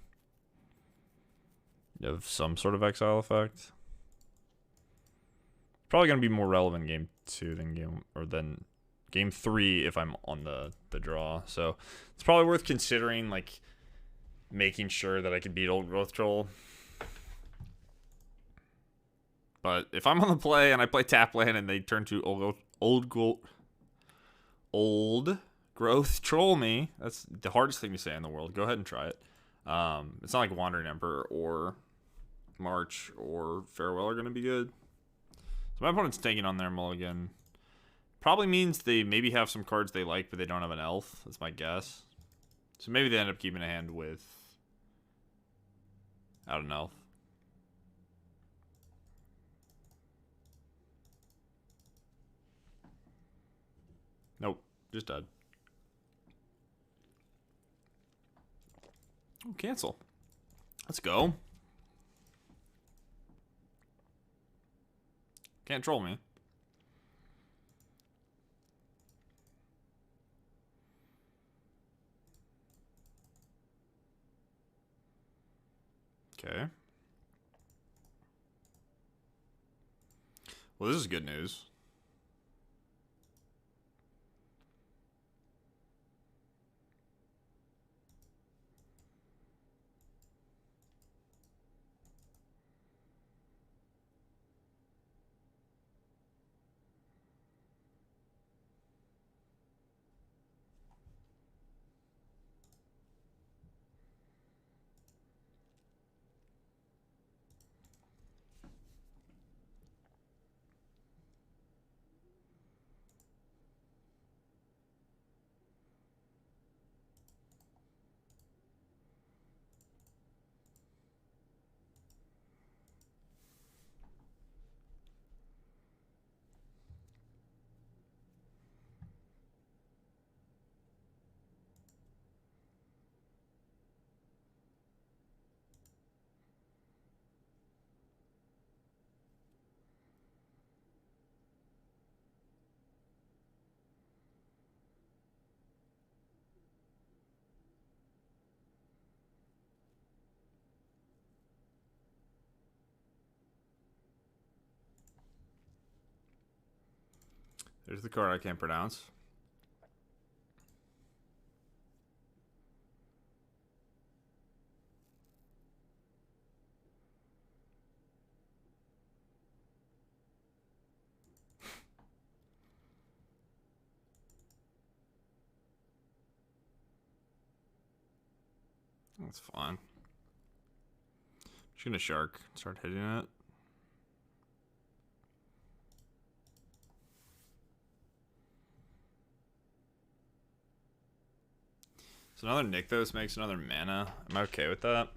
of some sort of exile effect. Probably going to be more relevant game 2 than game 3 if I'm on the draw. So it's probably worth considering, like, making sure that I can beat Old Growth Troll. But if I'm on the play and I play tap land and they turn to old Growth Troll me, that's the hardest thing to say in the world. Go ahead and try it. It's not like Wandering Emperor or March or Farewell are going to be good. So my opponent's taking on their mulligan. Probably means they maybe have some cards they like, but they don't have an elf. That's my guess. So maybe they end up keeping a hand with out an elf. Nope, just died. Oh, cancel. Let's go. Can't troll me. Okay. Well, this is good news. There's the card I can't pronounce. That's fine. Just gonna shark. Start hitting it. So another Nykthos makes another mana. Am I okay with that?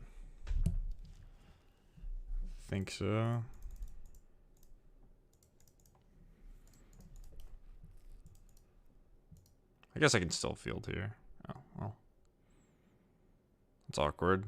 Think so. I guess I can still field here. Oh, well. It's awkward.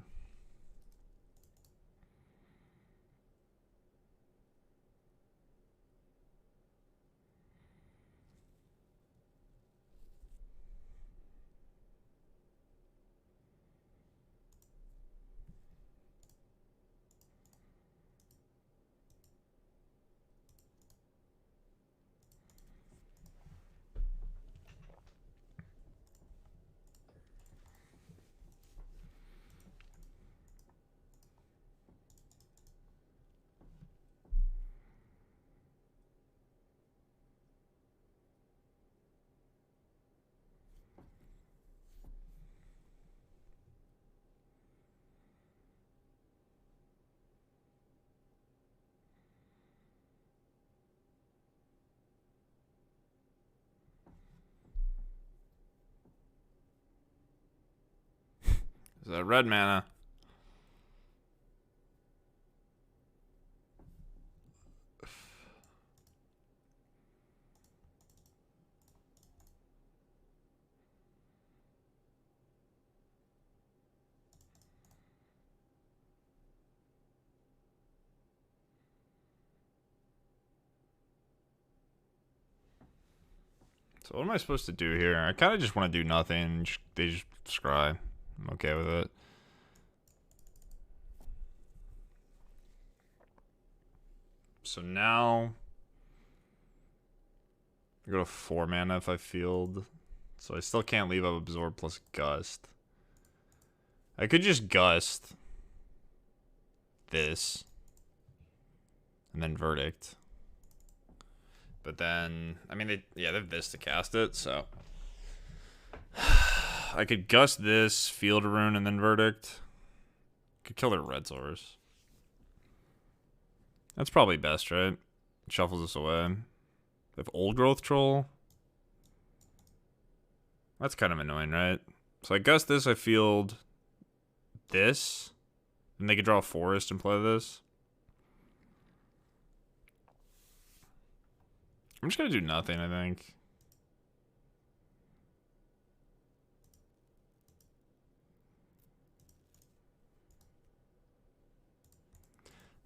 Is that red mana? So what am I supposed to do here? I kind of just want to do nothing. They just scry. I'm okay with it. So now I go to 4 mana if I field. So I still can't leave up Absorb plus Gust. I could just Gust this and then Verdict. But then, I mean, they have this to cast it, so I could Gust this, field a rune, and then Verdict. Could kill their red source. That's probably best, right? Shuffles this away. They have Old Growth Troll. That's kind of annoying, right? So I Gust this, I field this, and they could draw a forest and play this. I'm just gonna do nothing, I think.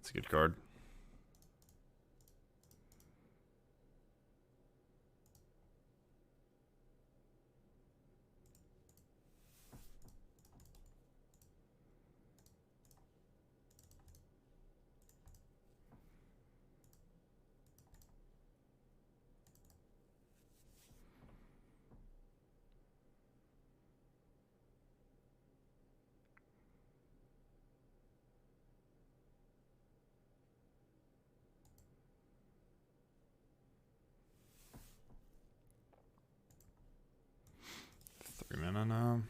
It's a good card. Mana now.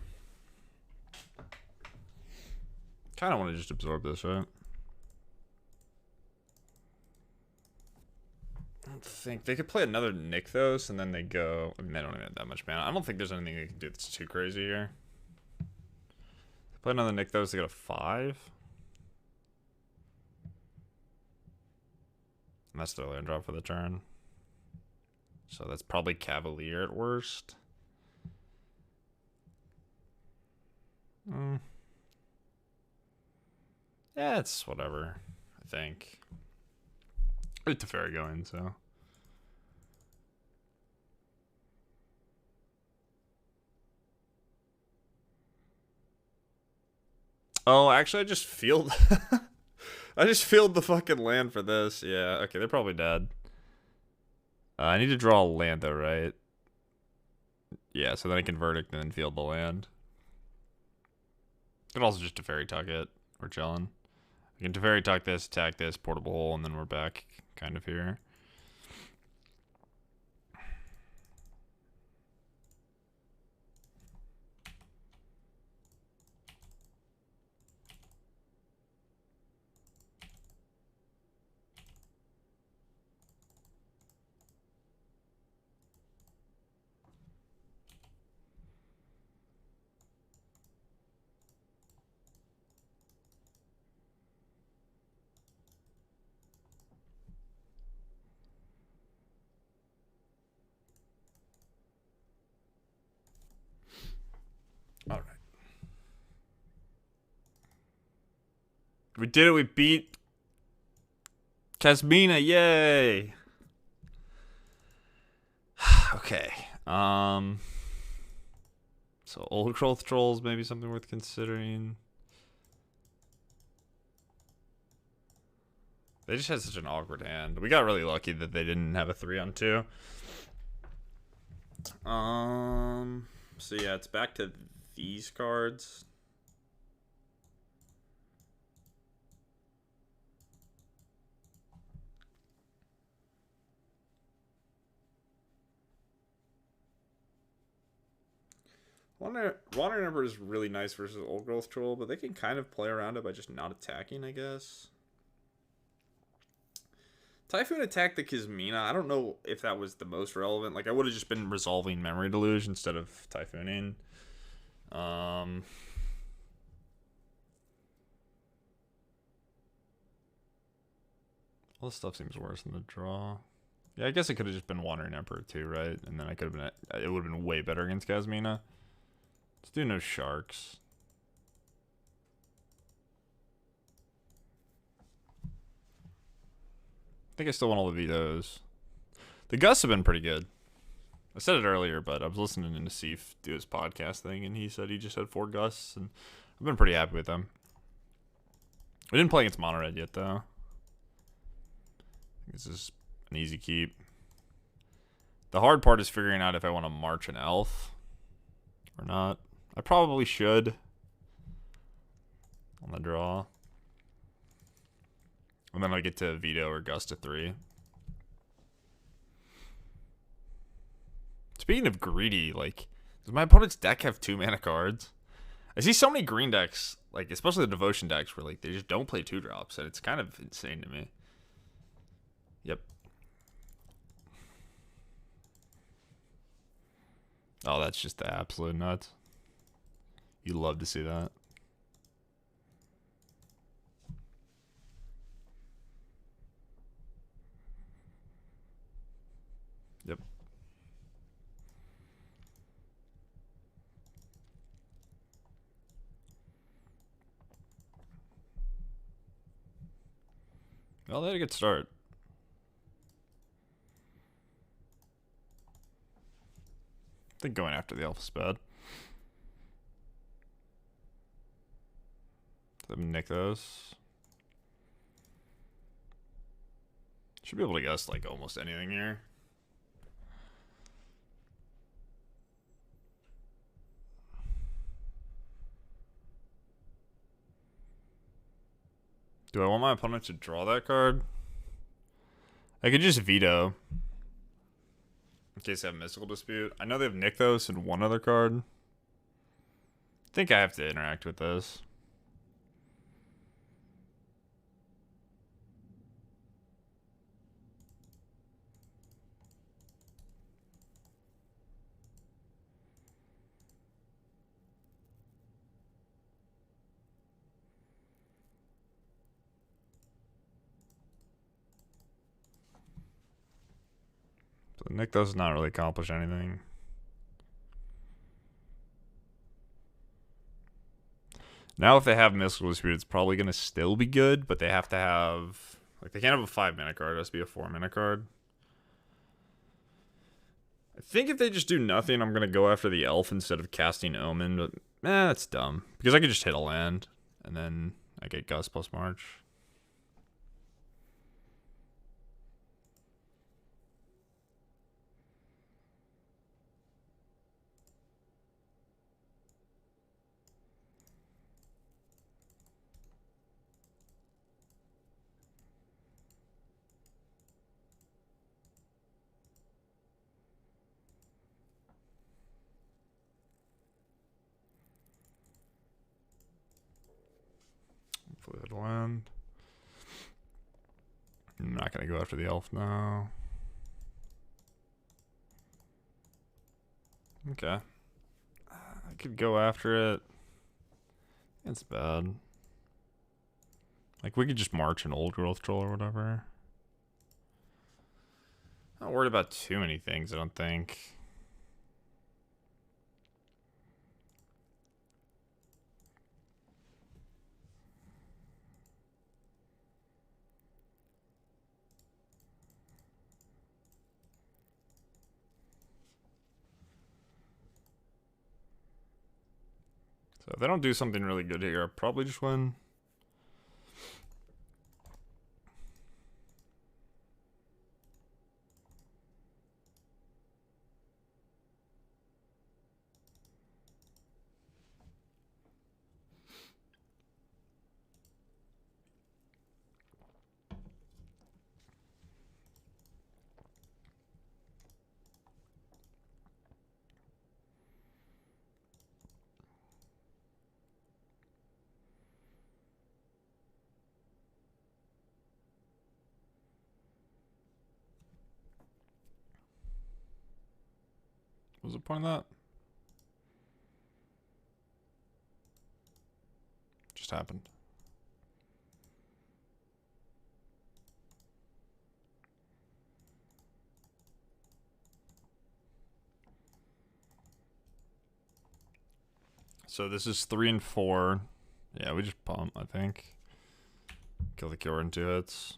Kind of want to just absorb this, right? I don't think they could play another Nykthos and then they go. I mean, they don't even have that much mana. I don't think there's anything they can do that's too crazy here. They play another Nykthos, they go to 5. And that's their land drop for the turn. So that's probably Cavalier at worst. Yeah, it's whatever, I think. I have Teferi going, so. Oh, actually, I just field. I just filled the fucking land for this. Yeah, okay, they're probably dead. I need to draw a land though, right? Yeah, so then I can verdict and then field the land. I can also just Teferi tuck it. We're chilling. I can Teferi tuck this, attack this, portable hole, and then we're back kind of here. All right. We did it. We beat Kasmina. Yay. Okay. So old growth trolls, maybe something worth considering. They just had such an awkward hand. We got really lucky that they didn't have a 3-on-2. So yeah, it's back to these cards. Wandering Emperor is really nice versus Old Growth Troll, but they can kind of play around it by just not attacking, I guess. Typhoon attacked the Kasmina. I don't know if that was the most relevant. Like, I would have just been resolving Memory Deluge instead of Typhooning. All this stuff seems worse than the draw. Yeah, I guess it could have just been Wandering Emperor too, right? And then I could have been. It would have been way better against Kasmina. Let's do no sharks. I think I still want all the vetoes. The gusts have been pretty good. I said it earlier, but I was listening to Nassif do his podcast thing, and he said he just had 4 gusts, and I've been pretty happy with them. We didn't play against Mono Red yet, though. This is an easy keep. The hard part is figuring out if I want to march an elf or not. I probably should on the draw. And then I get to veto or gust to 3. Speaking of greedy, like, does my opponent's deck have 2 mana cards? I see so many green decks, like, especially the devotion decks, where, like, they just don't play 2-drops, and it's kind of insane to me. Yep. Oh, that's just the absolute nuts. You love to see that. Yep. Well, they had a good start. I think going after the elf's bad. Let me nick those. Should be able to guess like almost anything here. Do I want my opponent to draw that card? I could just veto. In case they have Mystical Dispute. I know they have Nykthos and one other card. I think I have to interact with this. So Nykthos does not really accomplish anything. Now if they have Mystical Dispute, it's probably going to still be good, but they have to have... Like, they can't have a 5-mana card. It has to be a 4-mana card. I think if they just do nothing, I'm going to go after the elf instead of casting Omen, but that's dumb. Because I could just hit a land, and then I get Gust plus March. win. I'm not going to go after the elf now. Okay. I could go after it. It's bad. Like, we could just march an old growth troll or whatever. Not worried about too many things, I don't think. So if they don't do something really good here, I'll probably just win. What was the point of that? Just happened. So this is 3 and 4. Yeah, we just pump, I think. Kill the killer in 2 hits.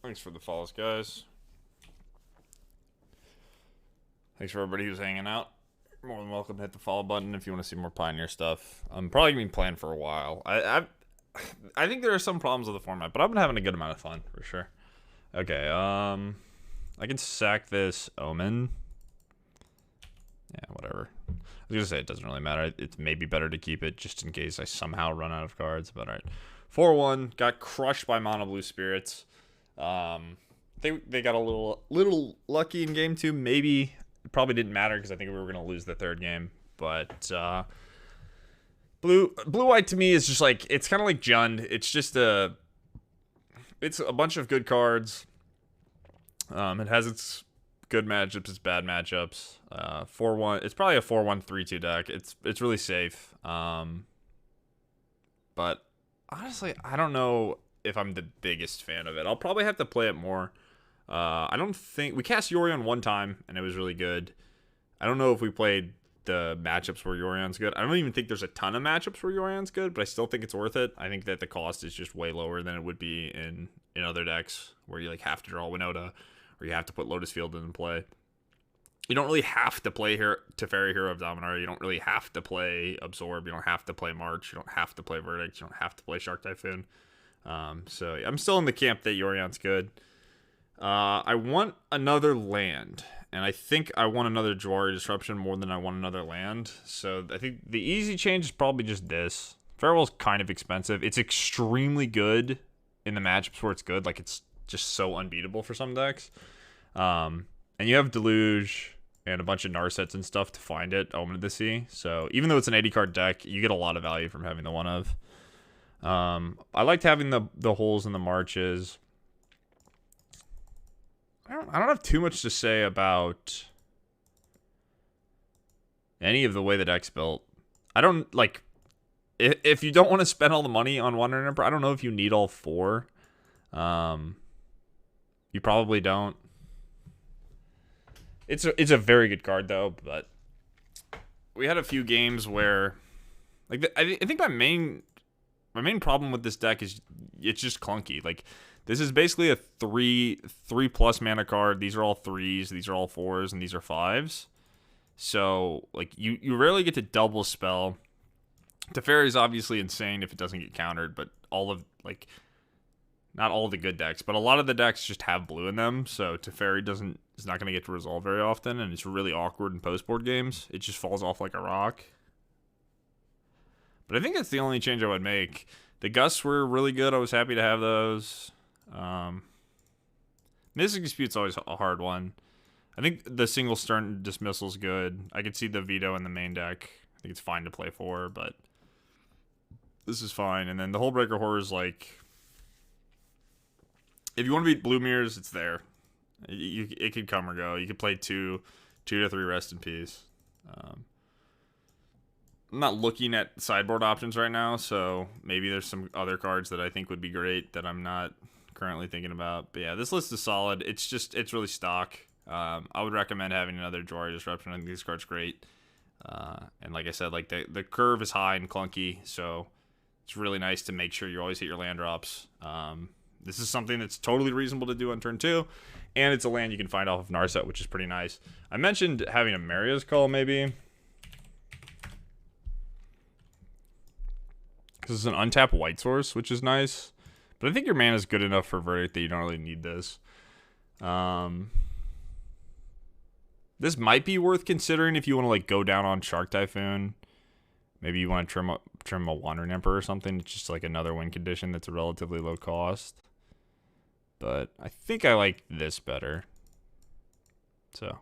Thanks for the follows, guys. Thanks for everybody who's hanging out. You're more than welcome to hit the follow button if you want to see more Pioneer stuff. I'm probably going to be playing for a while. I think there are some problems with the format, but I've been having a good amount of fun, for sure. Okay, I can sack this Omen. Yeah, whatever. I was going to say it doesn't really matter. It's maybe better to keep it just in case I somehow run out of cards, but alright. 4-1, got crushed by Mono Blue Spirits. They got a little lucky in game 2. Maybe it probably didn't matter because I think we were gonna lose the 3rd game. But blue white to me is just like, it's kind of like Jund. It's just a bunch of good cards. It has its good matchups, its bad matchups. 4-1. It's probably a 4-1-3-2 deck. It's really safe. But honestly, I don't know if I'm the biggest fan of it. I'll probably have to play it more. I don't think... We cast Yorion one time, and it was really good. I don't know if we played the matchups where Yorion's good. I don't even think there's a ton of matchups where Yorion's good, but I still think it's worth it. I think that the cost is just way lower than it would be in other decks, where you like have to draw Winota, or you have to put Lotus Field in play. You don't really have to play here Teferi, Hero of Dominar. You don't really have to play Absorb. You don't have to play March. You don't have to play Verdict. You don't have to play Shark Typhoon. So yeah, I'm still in the camp that Yorion's good. I want another land, and I think I want another Jwari Disruption more than I want another land. So I think the easy change is probably just this. Farewell's kind of expensive. It's extremely good in the matchups where it's good. Like, it's just so unbeatable for some decks. And you have Deluge and a bunch of Narsets and stuff to find it, Omen of the Sea. So even though it's an 80 card deck, you get a lot of value from having the one of. I liked having the holes in the marches. I don't have too much to say about any of the way the deck's built. I don't, like, if you don't want to spend all the money on Wandering Emperor, I don't know if you need all 4. You probably don't. It's a very good card, though, but we had a few games where, like, I think my main problem with this deck is it's just clunky. Like, this is basically a 3+ mana card. These are all 3s, these are all 4s, and these are 5s. So, like, you rarely get to double spell. Teferi is obviously insane if it doesn't get countered, but all of, like, not all the good decks, but a lot of the decks just have blue in them, so Teferi is not going to get to resolve very often, and it's really awkward in post-board games. It just falls off like a rock. But I think that's the only change I would make. The Gusts were really good. I was happy to have those. Mystic Dispute's always a hard one. I think the single Stern Dismissal's good. I could see the Veto in the main deck. I think it's fine to play for, but this is fine. And then the Hullbreaker Horror is like, if you want to beat Blue Mirrors, it's there. It could come or go. You could play 2 to 3 Rest in Peace. I'm not looking at sideboard options right now, so maybe there's some other cards that I think would be great that I'm not currently thinking about. But yeah, this list is solid. It's really stock. I would recommend having another Jwari Disruption. I think this card's great. And like I said, like the curve is high and clunky, so it's really nice to make sure you always hit your land drops. This is something that's totally reasonable to do on turn 2, and it's a land you can find off of Narset, which is pretty nice. I mentioned having a Maria's Call maybe. This is an untapped white source, which is nice. But I think your mana is good enough for Verdict that you don't really need this. This might be worth considering if you want to like go down on Shark Typhoon. Maybe you want to trim a Wandering Emperor or something. It's just like another win condition that's a relatively low cost. But I think I like this better. So